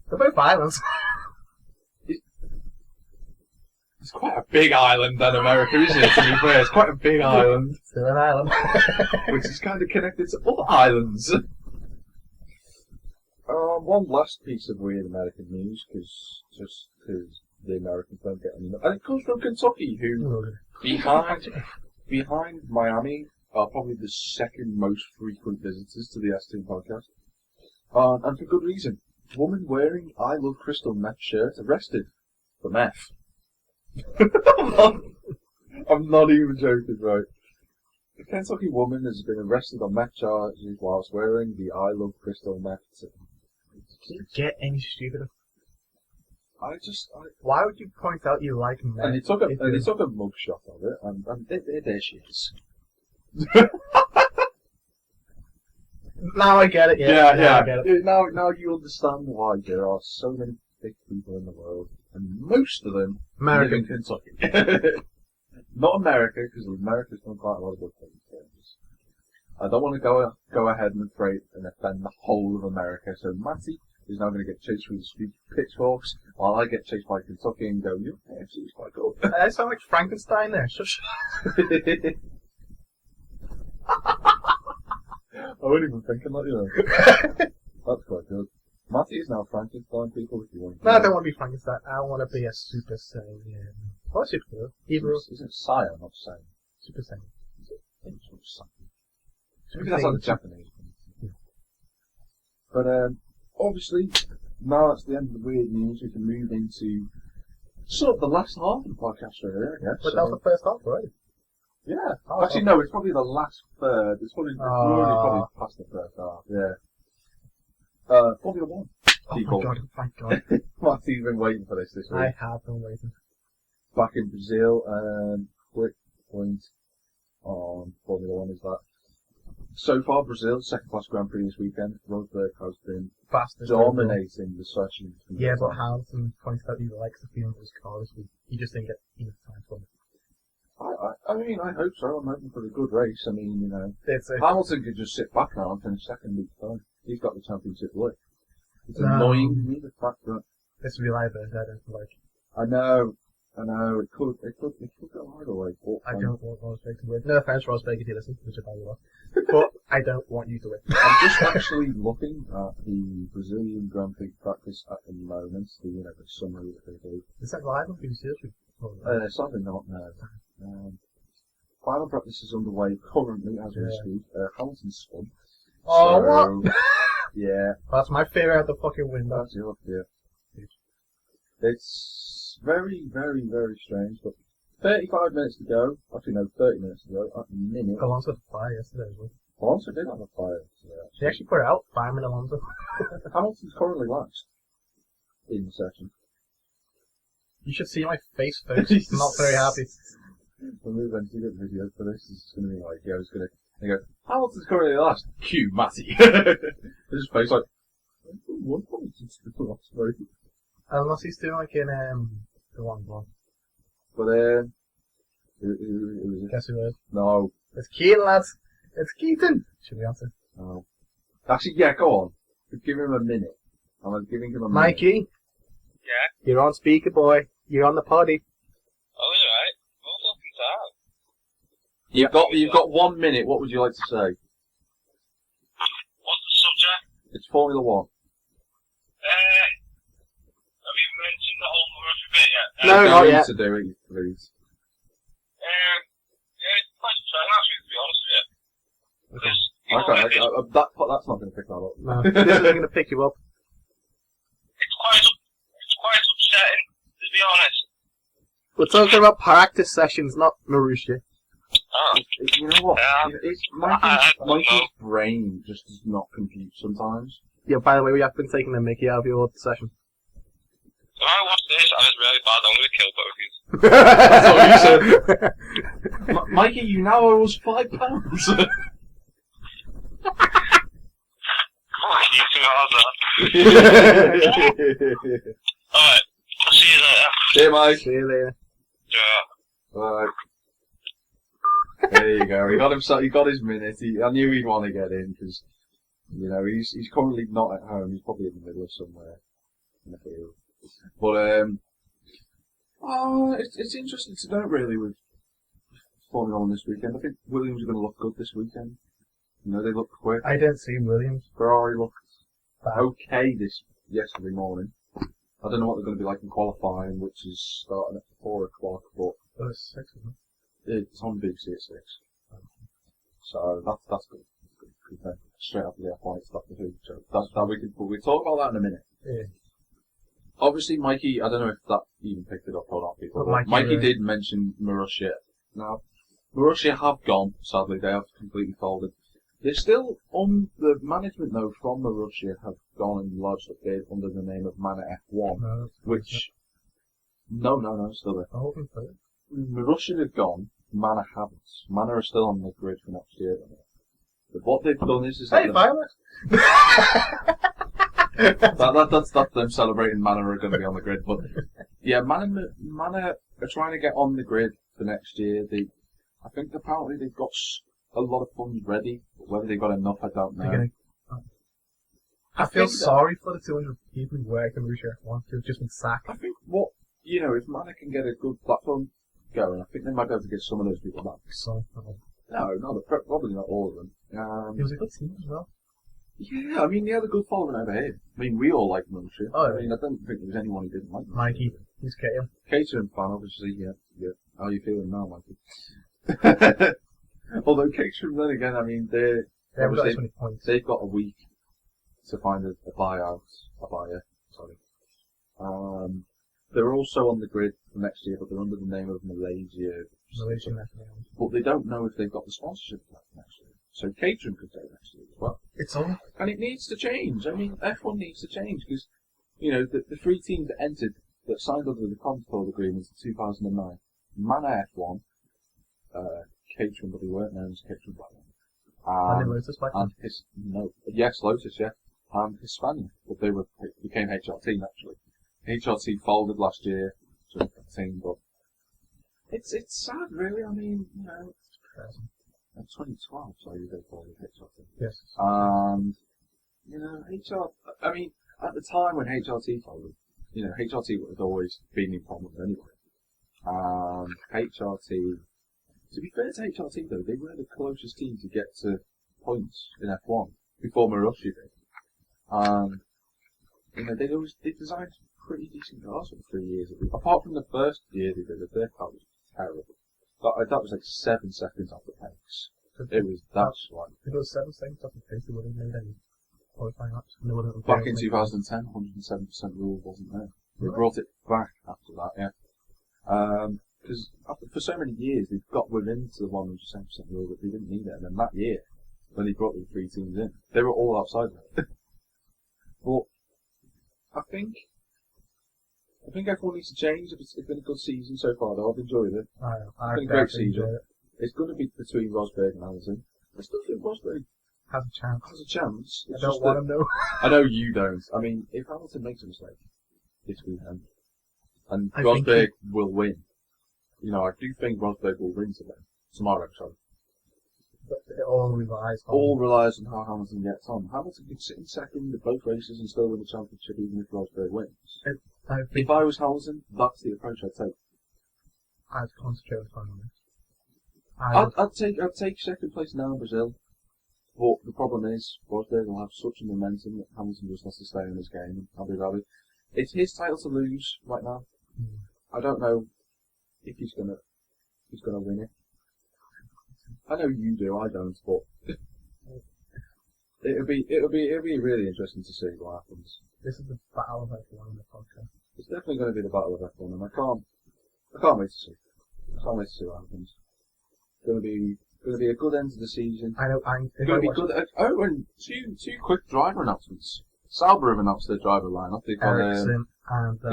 both islands. It's quite a big island than America, isn't it? To be fair, it's quite a big island. Still an island. Which is kind of connected to other islands. One last piece of weird American news, because the Americans don't get any. And it comes from Kentucky, who behind Miami are probably the second most frequent visitors to the S2 podcast. And for good reason. Woman wearing I Love Crystal Meth shirt arrested for meth. I'm not even joking, right? A Kentucky woman has been arrested on meth charges whilst wearing the I Love Crystal Meth shirt. Does it get any stupider? Why would you point out you like meth? And he took a mugshot of it, and there she is. Now I get it. Yeah. I get it. Now you understand why there are so many big people in the world, and most of them live in Kentucky. Not America, because America's done quite a lot of good things. I don't want to go ahead and offend the whole of America. So Matty is now going to get chased through the street with pitchforks, while I get chased by Kentucky and go, "Your KFC is quite good." I sound like Frankenstein there. Shush. I wasn't even thinking that, you know. That's quite good. Matty is now Frankenstein, people, if you want to. No, I don't want to be Frankenstein. I want to be a Super Saiyan. What's Super Saiyan? Hebrew? Isn't Saiyan, not Saiyan? Super Saiyan. I think it's Saiyan. Maybe that's like the Japanese one. But, obviously, now that's the end of the weird news, we can move into sort of the last half of the podcast, really, I guess. But that was the first half, right? Yeah. Actually, no, it's probably the last third. We're already probably past the first half, yeah. Formula 1. People. Oh my god, thank god. Matthew's been waiting for this week. I have been waiting. Back in Brazil, quick point on Formula 1 is that so far Brazil, second class Grand Prix this weekend, Rosberg has been dominating the session. Yeah, but Hamilton pointed out he likes the feeling of his car this week. He just didn't get enough time for it. I mean, I hope so. I'm hoping for a good race. I mean, you know, Hamilton could just sit back now and finish second each time. He's got the championship lick. It's annoying me, the fact that this reliability, I don't like. I know. It could go either way. I don't want Rosberg to win. No offense, Rosberg, if you listen, which I probably will. But I don't want you to win. I'm just actually looking at the Brazilian Grand Prix practice at the moment. The summary that they do. Is that live on BBC? Sadly not, no. Final practice is underway currently as we speak. Hamilton's spun. Oh, So, what? Yeah. That's my favourite out the fucking window. That's your idea. It's very, very, very strange, but 35 minutes to go. Actually, no, 30 minutes to go. A minute. Alonso had a fire yesterday as well. Alonso did have a fire today, He actually put it out, fireman Alonso. Hamilton's currently last in the session. You should see my face, folks. I'm not very happy. When we went to get video for this, it's going to be like, I was going to go, Hamilton's currently last. Cue Matty. His face like, one Hamilton's still last, right? Unless he's doing like in the one. But who Guess who it is? No. It's Keating, lads. It's Keating. Should we answer? No. Actually, yeah, go on. Give him a minute. I'm giving him a minute. Mikey. Yeah? You're on speaker, boy. You're on the potty. Oh, alright. Well, fucking time. You've got 1 minute. What would you like to say? What's the subject? It's Formula One. Have you mentioned the whole Murphy bit yet? No, not yet. To do it, please. Yeah, it's quite surprising actually, to be honest with you. Because, you know, Okay, that's not going to pick that up. No, this isn't going to pick you up. it's quite upsetting, to be honest. We're talking about practice sessions, not Marussia. Oh. You know what? It's Mikey's know. brain just does not compute sometimes. Yeah, by the way, we have been taking the mickey out of your session. So I watched this and it's really bad, I'm going to kill both of you. That's what you said. Mikey, you now owe us £5. Fuck you, too hard that. Alright, I'll see you later. See you, Mike. See you later. Yeah. Bye. There you go. He got himself. He got his minute. I knew he'd want to get in because, you know, he's currently not at home. He's probably in the middle of somewhere in the field. But it's interesting to note really with Formula One this weekend. I think Williams are going to look good this weekend. You know, they look quick. I didn't see Williams. Ferrari looked Bad. okay yesterday morning. I don't know what they're going to be like in qualifying, which is starting at 4 o'clock, but It was 6, wasn't it's on BBC at 6. So that's good. Good. Straight after the F1 stuff to do. So we'll talk about that in a minute. Yeah. Obviously, Mikey, I don't know if that even picked it up or not, people. But Mikey did mention Marussia. Now, Marussia have gone, sadly, they have completely folded. They're still on the management, though, from Marussia have gone and lodged a bid under the name of Mana F1, No, which... No, still there. I'm hoping for it. Marussia have gone, Mana haven't. Mana are still on the grid for next year. But what they've done is Hey, Violet! that's them celebrating Mana are going to be on the grid. But yeah, Mana are trying to get on the grid for next year. I think apparently they've got a lot of funds ready. But whether they've got enough, I don't know. I feel sorry for the 200 people who work in Marussia F1 who've just been sacked. I think if Mana can get a good platform going, I think they might be able to get some of those people back. So, Probably not all of them. it was a good team as well. Yeah, I mean, they had a good following over here. I mean, we all like Marussia. Oh, I mean, I don't think there was anyone who didn't like them. Mikey, he's Kato. Catering fan, obviously, yeah. How are you feeling now, Mikey? Although catering, then again, I mean, They haven't got as many points. they've got a week to find a buyer. They're also on the grid for next year, but they're under the name of Malaysian F1. But they don't know if they've got the sponsorship for that next year. So catering could go next year as well. It's all. And it needs to change. I mean, F1 needs to change because, you know, the 3 teams that entered, that signed under the Concord agreements in 2009, Mana F1, catering, but they weren't known as catering back then. And Lotus back then? Lotus, yeah. And Hispania, but they became HRT naturally. HRT folded last year, 2015, but it's sad, really. I mean, you know, in 2012, so they folded HRT. Yes. And, you know, I mean, at the time when HRT folded, you know, HRT had always been in problems anyway. And HRT, to be fair to HRT though, they were the closest team to get to points in F1 before Marussia did. And, you know, they designed pretty decent cars for 3 years. Apart from the first year they did, their car was terrible. That was like 7 seconds off the pace. That's like... If it was 7 seconds off the pace, they wouldn't have made any qualifying laps. And they wouldn't have Back in 2010, 107% rule wasn't there. They brought it back after that, yeah. Because for so many years, they've got within to the 107% rule that they didn't need it. And then that year, when they brought the 3 teams in, they were all outside of it. But I think F1 needs to change. It's been a good season so far, though. I've enjoyed it. It's been a great season. It's going to be between Rosberg and Hamilton. I still think Rosberg has a chance. It's I don't want him, though. I know you don't. I mean, if Hamilton makes a mistake this weekend, and Rosberg will win, you know, I do think Rosberg will win tomorrow, sorry. But it all relies on how Hamilton gets on. Hamilton could sit in second in both races and still win the championship even if Rosberg wins. If I was Hamilton, that's the approach I'd take. I'd concentrate on this. I'd take second place now in Brazil, but the problem is Rosberg will have such a momentum that Hamilton just has to stay in this game. Abu Dhabi. It's his title to lose right now. I don't know if he's gonna win it. I know you do, I don't, but it'll be really interesting to see what happens. This is the battle of F1 in the podcast. It's definitely going to be the battle of F1, and I can't wait to see. I can't wait to see what happens. It's going to be a good end to the season. I know. It's going to be good. Oh, and two quick driver announcements. Sauber have announced their driver lineup. They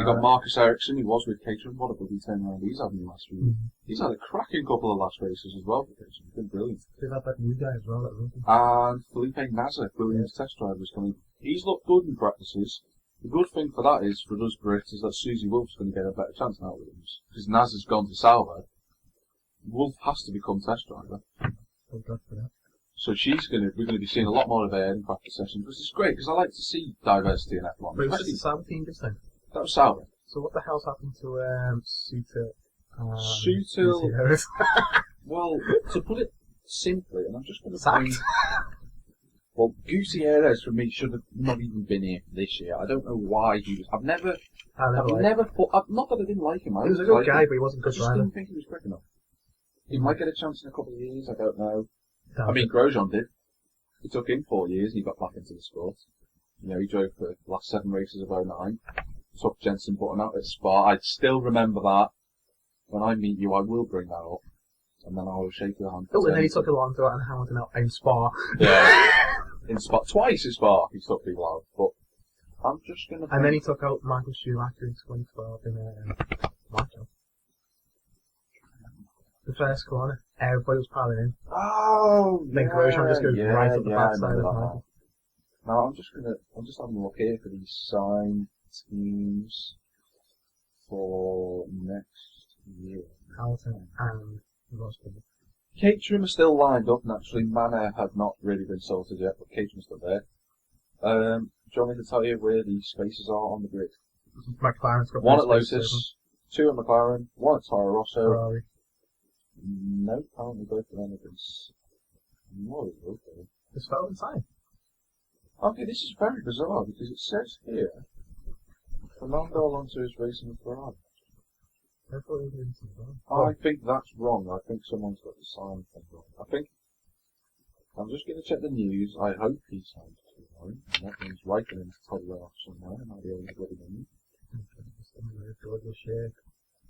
got Marcus Ericsson, who was with Caterham. What a bloody turnaround he's had in the last few years. He's had a cracking couple of last races as well for Caterham. It's been brilliant. They've had that new guy as well. And Felipe Nasser, Williams test driver, is coming. He's looked good in practices. The good thing for that is, for us Brits, is that Susie Wolff's going to get a better chance now with Williams. Because Nasser's gone to Sauber. Wolff has to become test driver. Oh, God for that. So we're going to be seeing a lot more of her in practice sessions, which is great, because I like to see diversity in F1. But it was just the Sauber team just then? That was Sauber. So what the hell's happened to Suter? Suter. Well, to put it simply, and I'm just going to sacked. Well, Gutierrez for me should have not even been here this year. I don't know why he was. I've never thought. Not that I didn't like him. He was a good guy, but he wasn't a good driver. I just didn't think he was quick enough. He might get a chance in a couple of years. I don't know. I mean, Grosjean did. It took him 4 years, and he got back into the sport. You know, he drove for the last 7 races of 09. Took Jenson Button out at Spa. I still remember that. When I meet you, I will bring that up, and then I will shake your hand. Oh, and then he took Alonso out and Hamilton out in Spa. Yeah, in Spa, twice in Spa. He took people out, but I'm just gonna. And then he took out Michael Schumacher in 2012 in Monaco. The first corner, everybody was piling in. Oh, then Grosjean just goes right up the backside of Michael. Now I'm just having a look here for these signed teams for next year. Hamilton and Rosberg. Caterham are still lined up, and actually Manor have not really been sorted yet, but Caterham's still there. Do you want me to tell you where the spaces are on the grid? McLaren's got 1 at Lotus, 2 at McLaren, 1 at Toro Rosso. Ferrari. No, apparently both of them have been. What is it? It's fell inside. Okay, this is very bizarre because it says here Fernando Alonso is racing with Ferrari. I think that's wrong. I think someone's got the sign thing wrong. I'm just going to check the news. I hope he signed to Ferrari. And that means writing him to Totally off somewhere, and I'll be able to get him in. I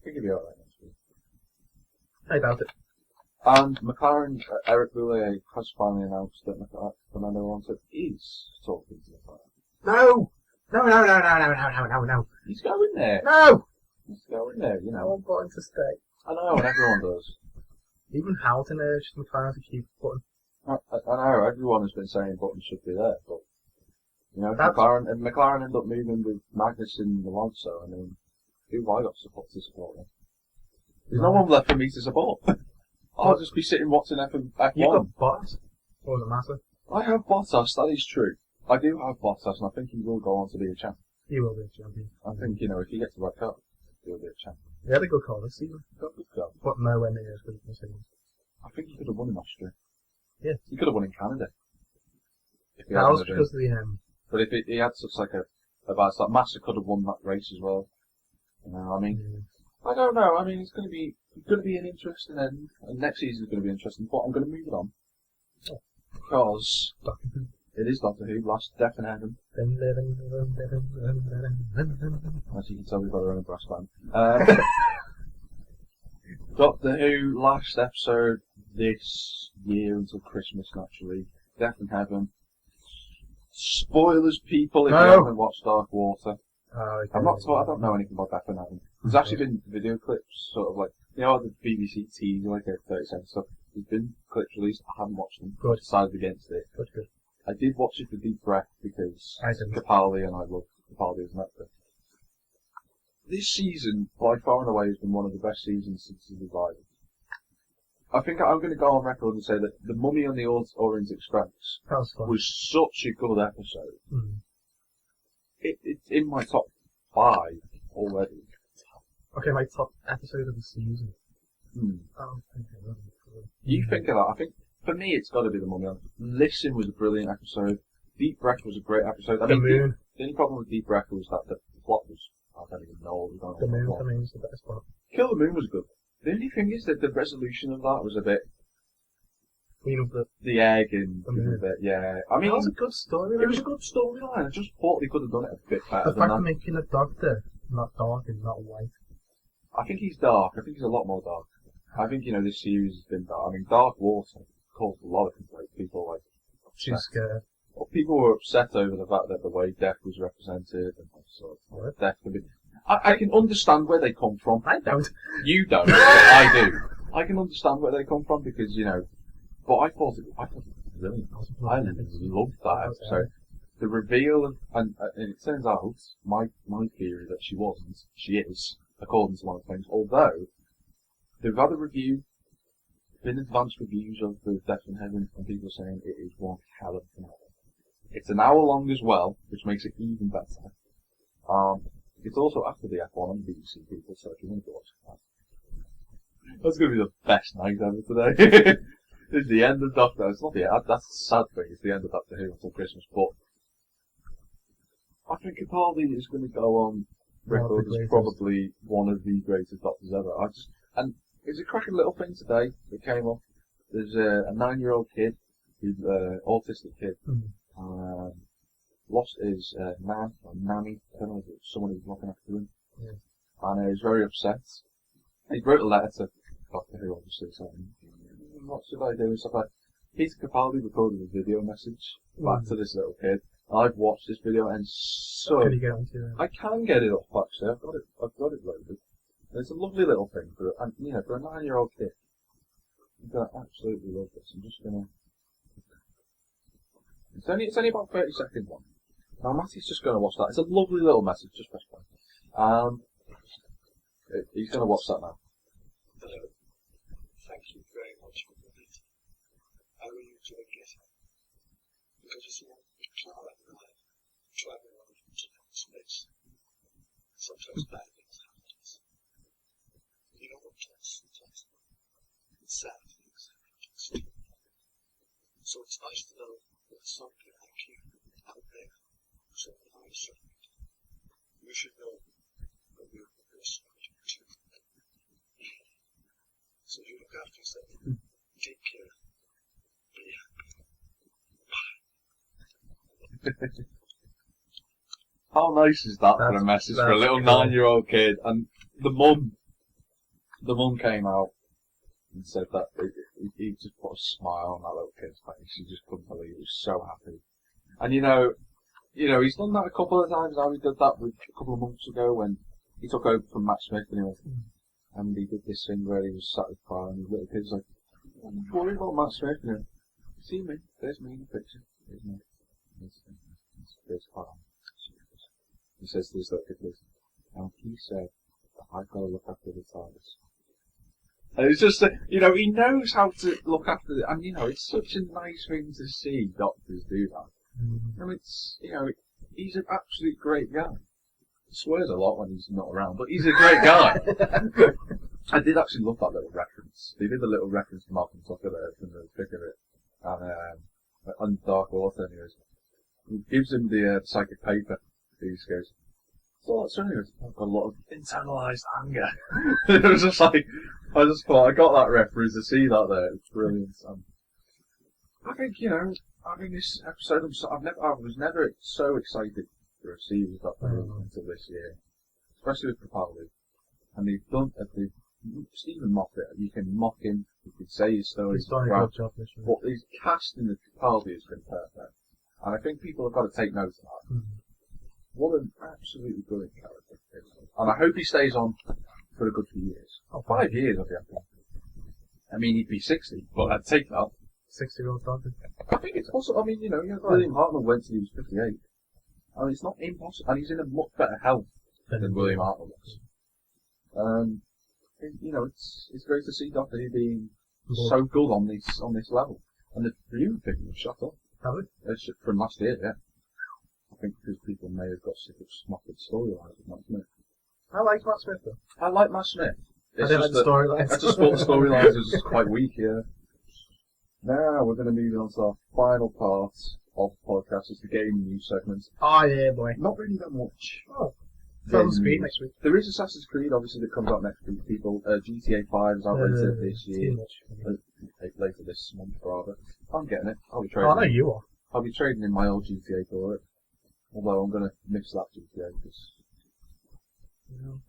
think he'll be alright next week. I doubt it. And McLaren, Eric Boullier has finally announced that Fernando Alonso is talking to McLaren. No! No. He's going there. No! He's going there, you know. I want Button to stay. I know, and everyone does. Even Hamilton urged McLaren to keep Button. I know, everyone has been saying Button should be there, but, you know, McLaren end up moving with Magnussen and Alonso, I mean, who have I got to support them? There's no one left for me to support. I'll just be sitting watching F1. You've got Bottas? Or does it matter? I have Bottas, that is true. I do have Bottas, and I think he will go on to be a champion. He will be a champion. I think, you know, if he gets the right car, he'll be a champion. He had a good call this season. Got a good car. But nowhere near as good as Mercedes. I think he could have won in Austria. Yeah. He could have won in Canada. That was because of the... But if he had such like a bad start, Massa could have won that race as well. You know, I mean, I don't know. I mean, it's going to be an interesting end, and next season's going to be interesting. But I'm going to move it on because it is Doctor Who. Last Death in Heaven. As you can tell, we've got our own brass band. Doctor Who, last episode this year until Christmas, naturally. Death in Heaven. Spoilers, people, if you haven't watched Dark Water. I don't know anything about Death in Heaven. There's actually been video clips, sort of like, you know, the BBC teaser, like 30 seconds stuff. There's been clips released, I haven't watched them. Good. Decided against it. Good. I did watch it for Deep Breath because I didn't. Capaldi, and I love Capaldi as an actor. This season, by far and away, has been one of the best seasons since the revival. I think I'm going to go on record and say that The Mummy on the Orient Express was such a good episode. Mm. It's in my top 5 already. Okay, my top episode of the season. Mm. Oh, okay. You think of that? I think for me, it's got to be The Mummy. Listen was a brilliant episode. Deep Breath was a great episode. The Moon. The only problem with Deep Breath was that the plot was. I don't even know what was going on. The Moon for me was the best part. Kill the Moon was good. The only thing is that the resolution of that was a bit. Queen of the egg and the Moon. a bit, yeah. I mean, it was a good story. It was a good storyline. I just thought they could have done it a bit better. The fact of making a doctor not dark and not white. I think he's dark. I think he's a lot more dark. I think, you know, this series has been dark. I mean, Dark Water caused a lot of complaints. People were, like, Too scared. Well, people were upset over the fact that the way death was represented and sort of death could be. I can understand where they come from. I don't. You don't, but I do. I can understand where they come from because, you know, but I thought it was brilliant. I loved that episode. The reveal of, and it turns out, my theory that she is, according to one of the things, although they've had been advanced reviews of the Death in Heaven, and people are saying it is one hell of a finale. It's an hour long as well, which makes it even better. It's also after the F1 on BBC people, so if you want to watch that. That's going to be the best night ever today. It's the end of Doctor Who. It's not the end, that's the sad thing, it's the end of Doctor Who until Christmas, but I think Capaldi is going to go on record as probably one of the greatest Doctors ever. And it's a cracking little thing today that came up. There's a 9-year-old kid, who's an autistic kid, lost his nan, or nanny, I don't know if it was someone who was looking after him, and he was very upset. He wrote a letter to Doctor Who, obviously, saying, what should I do, and stuff like that. Peter Capaldi recorded a video message back to this little kid. I've watched this video, and so... Can you get onto it? I can get it up, actually. I've got it loaded. And it's a lovely little thing for a 9-year-old kid. I'm going to absolutely love this. I'm just going to... It's only about 30 seconds long. Now, Matty's just going to watch that. It's a lovely little message. Just press play. He's going to watch that now. Hello. Thank you very much for the meeting. I really enjoyed getting it. Because you see, Clara and I travel around into space. Sometimes bad things happen to us. You know what sometimes sad things happen to us too. So it's nice to know that somebody like you out there who's on the high side. You should know that we're the best too. So you look after yourself. Take care. Be happy. How nice is that for a message for a little 9-year-old kid? And the mum came out and said that he just put a smile on that little kid's face. He just couldn't believe it. He was so happy. And you know, he's done that a couple of times now. He did that a couple of months ago when he took over from Matt Smith and he did this thing where he was sat with crying and his little kid's like, I'm worried about Matt Smith. And see me, there's me in the picture. There's me. There's Carl. He says to his little kid, and he said that I've got to look after the TARDIS. And it's just, he knows how to look after it, and it's such a nice thing to see doctors do that. And it's, he's an absolute great guy. He swears a lot when he's not around, but he's a great guy. I did actually love that little reference. They did a little reference to Malcolm Tucker there from the thick of it, and on Dark Water, anyways. He gives him the psychic paper. He goes, So anyways, I've got a lot of internalised anger. It was just like, I just thought, I got that reference to see that there. It's brilliant. I think, I think this episode, I was never so excited to receive that until this year. Especially with Capaldi. And Stephen Moffat, you can mock him, you can say his stories. He's done a good job this year. But his casting of Capaldi has been perfect. And I think people have got to take note of that. Mm-hmm. What an absolutely brilliant character. And I hope he stays on for a good few years. Oh, 5 years, I'd be happy. I mean, he'd be 60, but I'd take that. 60-year-old doctor. I think it's possible. I mean, William Hartnell went till he was 58. I mean, it's not impossible. And he's in a much better health than William Hartnell was. It's great to see Doctor Who being so good on this level. And the viewing figure was shot up. Have it? From last year, yeah. I think because people may have got sick of Smoffer's storylines with Matt Smith. I like Matt Smith though. I like Matt Smith. I didn't like the storylines. I just thought the storylines was quite weak, yeah. Now we're going to move on to our final part of the podcast. It's the game news segment. Oh yeah, boy. Not really that much. Oh. Assassin's Creed next week. There is Assassin's Creed, obviously, that comes out next week, people. GTA 5 is out later this year. Later this month, rather. I'm getting it. I'll be trading. Oh, no, you are. I'll be trading in my old GTA for it. Although I'm going to miss that GTA because...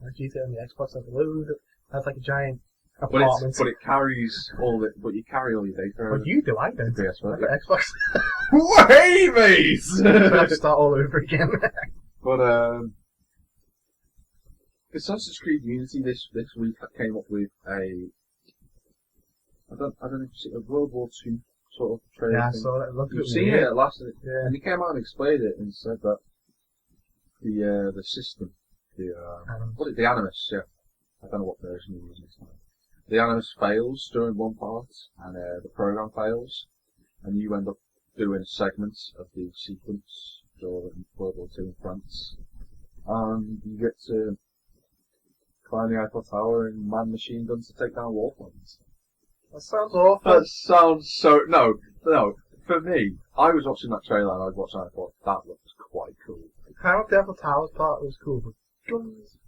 My GTA on the Xbox has a load. That's like a giant apartment. But it carries all the... But you carry all your data. But you do, I don't. Yes, I've got Xbox. Hey, mate! I have to start all over again. But, Assassin's Creed Unity this week came up with I don't know if you see a World War II sort of trailer. Yeah, I thing. saw that. It looked You've seen it last, yeah. And he came out and explained it and said that the system, the Animus, yeah. I don't know what version you're using this time. The Animus fails during one part, and the program fails, and you end up doing a segment of the sequence during World War II in France, and you get to climb the Eiffel Tower and man machine guns to take down warplanes. That sounds awful. That sounds so... No. For me, I was watching that trailer and I was watching it and I thought, that looks quite cool. How the Eiffel Tower's part was cool, but guns...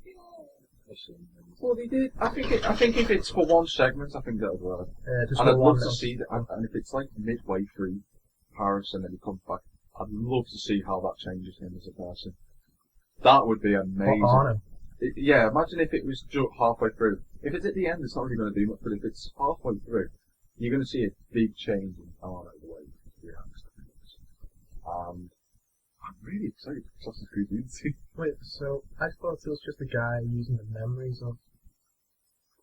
Well, they did. I think if it's for one segment, I think that'll work. Yeah, just and I'd love one to see that. And if it's like midway through Paris and then he comes back, I'd love to see how that changes him as a person. That would be amazing. Yeah, imagine if it was halfway through. If it's at the end, it's not really going to do much, but if it's halfway through, you're going to see a big change in Arno, the way he reacts to things. I'm really excited for Assassin's Creed Unity. Wait, so I thought it was just a guy using the memories of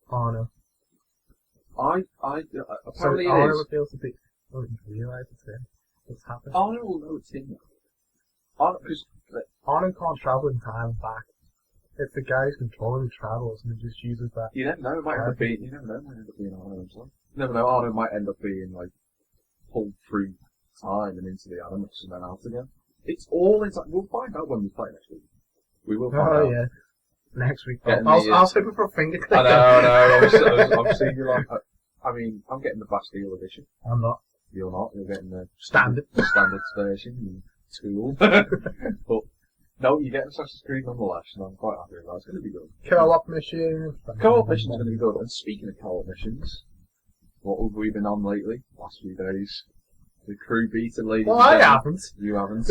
Arno. Apparently so it Arno is. would be able to be... Oh, you realise it's him. What's happened? Arno will know it's him. Arno can't travel in time and back. It's the guy who's controlling the travels and he just uses that. You never know, it might end up being Arno himself. You never know, Arno might end up being like pulled through time and into the Animus and then out again. It's all inside. We'll find out when we play next week. We will find out. Oh yeah, next week. I Getting was hoping for a finger click. I know. I'm seeing you like. I mean, I'm getting the Bastille edition. I'm not. You're not. You're getting the Standard version. Tool. But no, you're getting Assassin's Creed nonetheless, and I'm quite happy with that. It's going to be good. Co-op mission. Co-op mission's going to be good. And speaking of co-op missions, what have we been on lately? Last few days. The crew beater, ladies. Well, I haven't. You haven't.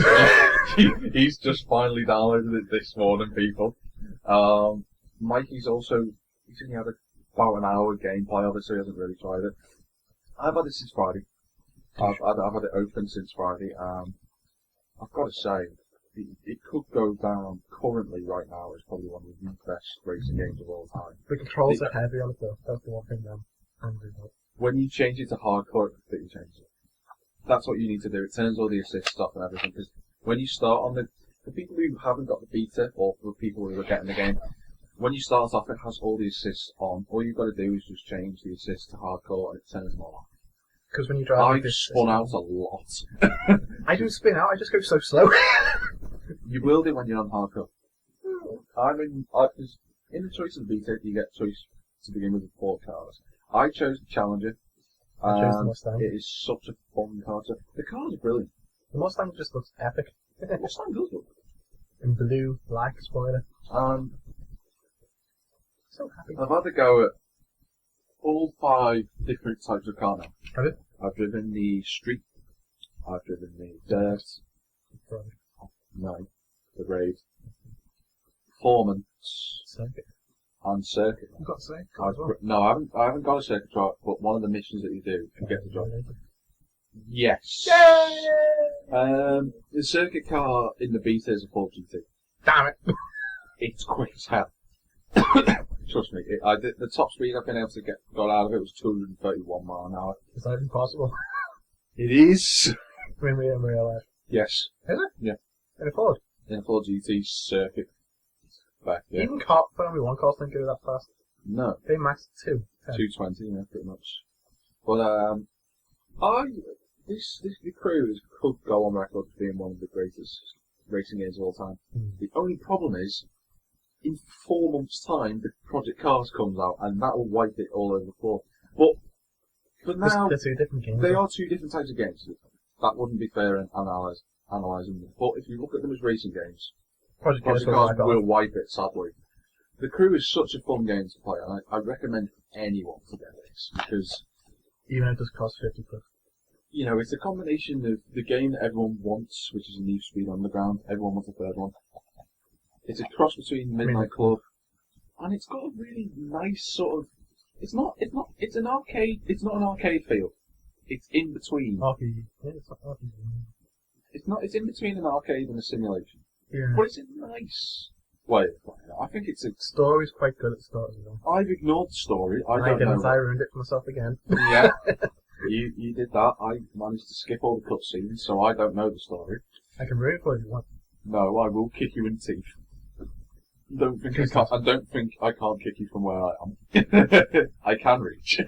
He's just finally downloaded it this morning, people. Mikey's also, he's only had about an hour gameplay of it, so he hasn't really tried it. I've had it since Friday. I've had it open since Friday. I've got to say, it could go down currently right now as probably one of the best racing games of all time. The controls are heavy on it though. That's the one thing when you change it to hardcore, that you change it. That's what you need to do. It turns all the assists off and everything. Because when you start on the people who haven't got the beta, or the people who are getting the game, when you start off, it has all the assists on. All you've got to do is just change the assists to hardcore, and it turns them all off. Because when you drive, I spun out a lot. I don't spin out. I just go so slow. You will do when you're on hardcore. Because in the choice of the beta, you get choice to begin with 4 cars. I chose the Challenger. I chose the Mustang. It is such a fun car. The cars are brilliant. The Mustang just looks epic. The Mustang does look. In blue, black spoiler. So happy. I've had to go at all 5 different types of car now. Have you? I've driven the street. I've driven the dirt. Right. No, the road. Performance Circuit. and circuit. You've got circuit I've, as well. no, I haven't got a circuit drive, but one of the missions that you do to get the job. Yes. Yay! The circuit car in the beta is a Ford GT. Damn it! It's quick as hell. Trust me, the top speed I've been able to got out of it was 231 mile an hour. Is that even possible? It is. When we in real life. Yes. Is it? Yeah. In a Ford? In a Ford GT circuit. Back, yeah. Even Formula 1 cars don't go that fast. No. They max 2. 220, yeah, pretty much. But the crew could go on record as being one of the greatest racing games of all time. The only problem is, in 4 months' time, the Project Cars comes out, and that will wipe it all over the floor. But for now, They're 2 different games. they are 2 different types of games. That wouldn't be fair in analysing them. But if you look at them as racing games, Project Cars Cars will wipe it, sadly. The crew is such a fun game to play, and I recommend anyone to get this, because, even if it does cost 50 quid. you know, it's a combination of the game that everyone wants, which is a Need for Speed Underground. Everyone wants a third one. It's a cross between Midnight Club, and it's got a really nice sort of. It's not an arcade feel. It's in between. RPG. Yeah, it's not RPG. It's in between an arcade and a simulation. Yeah. But it's a nice way of playing it. I think it's a. Story's quite good at the start as well. I've ignored the story. I I don't didn't. know. I ruined it for myself again. Yeah. You did that. I managed to skip all the cutscenes, so I don't know the story. I can ruin it for you if you want. No, I will kick you in the teeth. Don't think I can't. I don't think I can't kick you from where I am. I can reach.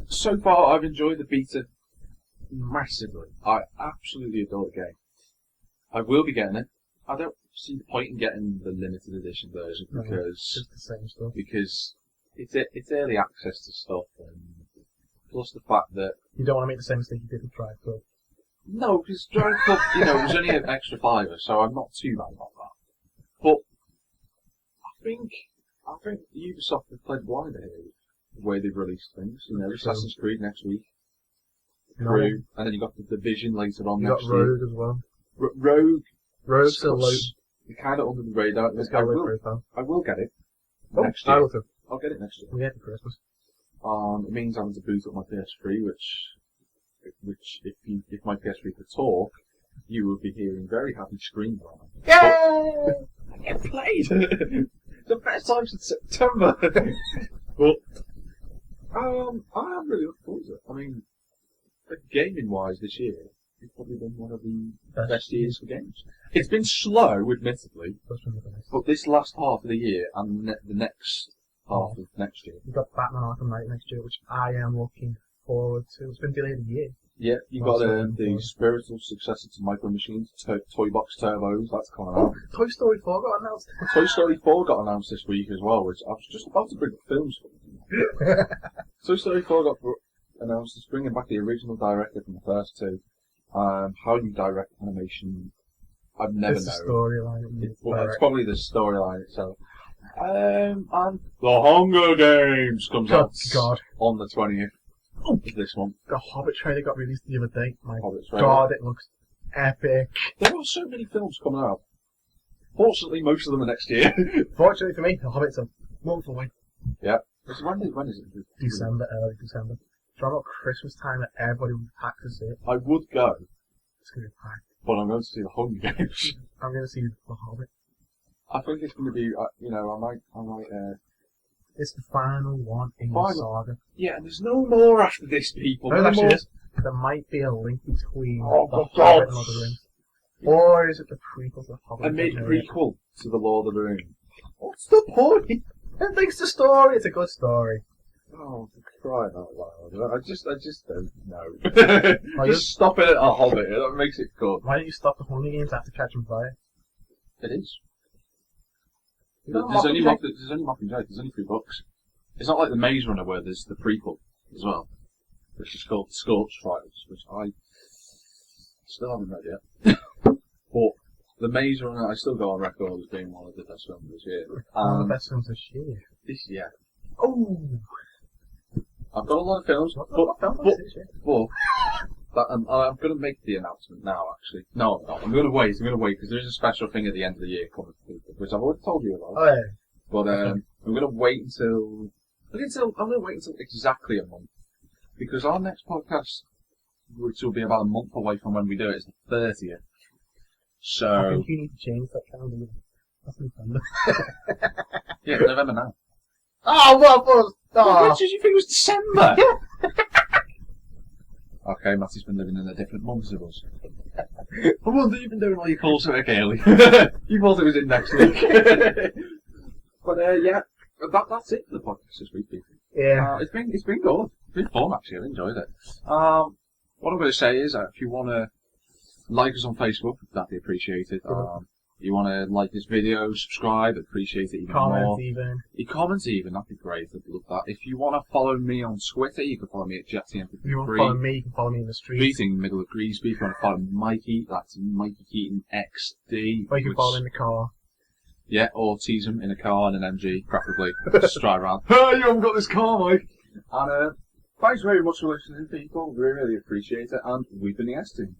So far, I've enjoyed the beta massively. I absolutely adore the game. I will be getting it. I don't see the point in getting the limited edition version It's just the same stuff. because it's early access to stuff, and plus the fact that You don't want to make the same mistake you did with Drive Club. no, because Drive Club, it was only an extra $5, so I'm not too bad about that. But I think Ubisoft have played blind here with the way they've released things. Assassin's Creed next week, Crew, and then you got the Division later on You next got Rogue as well. Rogue. Rogue's still low. You're kind of under the radar. It's got low profile. I will get it Oh, next I year. will too. I'll get it next year. We had for Christmas. It means having to boot up my PS3, which if my PS3 could talk, you would be hearing very happy screams on it. Yay! I get played! The first time since September! But, I am really looking forward to it. I mean, gaming-wise this year, it's probably been one of the best years for games. It's been slow, admittedly, but this last half of the year and the next half of next year. We've got Batman Arkham Knight next year, which I am looking forward to. It's been delayed a year. Yeah, you got the spiritual successor to Micro Machines, Toy Box Turbos, that's coming out. Toy Story 4 got announced. Toy Story 4 got announced this week as well, which I was just about to bring the films for. Toy Story 4 got announced as bringing back the original director from the first 2. How you direct animation, I've never known. It's the storyline. It's probably the storyline itself. And The Hunger Games comes out on the 20th of this month. The Hobbit trailer got released the other day. My Hobbit trailer. God, it looks epic. There are so many films coming out. Fortunately, most of them are next year. Fortunately for me, The Hobbit's a month away. Yeah. When is it? December, early December. So about Christmas time that everybody would pack to see it. I would go, It's going to be packed. but I'm going to see The Hunger Games. I'm going to see The Hobbit. I think it's going to be, I might, It's the final one in the saga. Yeah, and there's no more after this, people. No, No actually more. is. There might be a link between Oh, The my Hobbit God. and Lord of the Rings. Or is it the prequel to The Hobbit? A mid-prequel to The Lord of the Rings. What's the point? It makes the story. It's a good story. Oh, for crying out loud. I just don't know. Just stop it at a Hobbit. That makes it good. Why don't you stop the Hunger Games after Catching Fire? It is. You got There's only Mockingjay? Mockingjay. There's only 3 books. It's not like the Maze Runner where there's the prequel as well, which is called Scorch Trials, which I still haven't read yet. But The Maze Runner, I still go on record as being one of the best films this year. One of the best films this year. This year. Oh! I've got a lot of films, What film was this year? but I'm going to make the announcement now, actually. No, I'm not. I'm going to wait, because there is a special thing at the end of the year coming, which I've already told you about. Oh, yeah. But I'm going to wait until exactly a month. Because our next podcast, which will be about a month away from when we do it, is the 30th. I So, think you need to change that calendar. That's November. yeah, November now. Oh, what was? Oh. What did you think it was December? Okay, Matty's been living in a different month of us. I wonder you've been doing all your calls so early. You thought it was in next week. But yeah, that's it for the podcast this week, people. Yeah. It's been good. It's been fun, actually. I've enjoyed it. What I'm going to say is, if you want to like us on Facebook, that'd be appreciated. You want to like this video, subscribe, appreciate it even more. Your comments even, that'd be great. I'd love that. If you want to follow me on Twitter, you can follow me at JetTM53. If you want to follow me, you can follow me in the street. Street in the middle of Greasby. If you want to follow Mikey, that's Mikey Keating XD. Or you can follow me in the car. Yeah, or tease him in a car and an MG, preferably. Just drive around. Hey, you haven't got this car, Mike! And thanks very much for listening, people. We really appreciate it. And we've been the S team.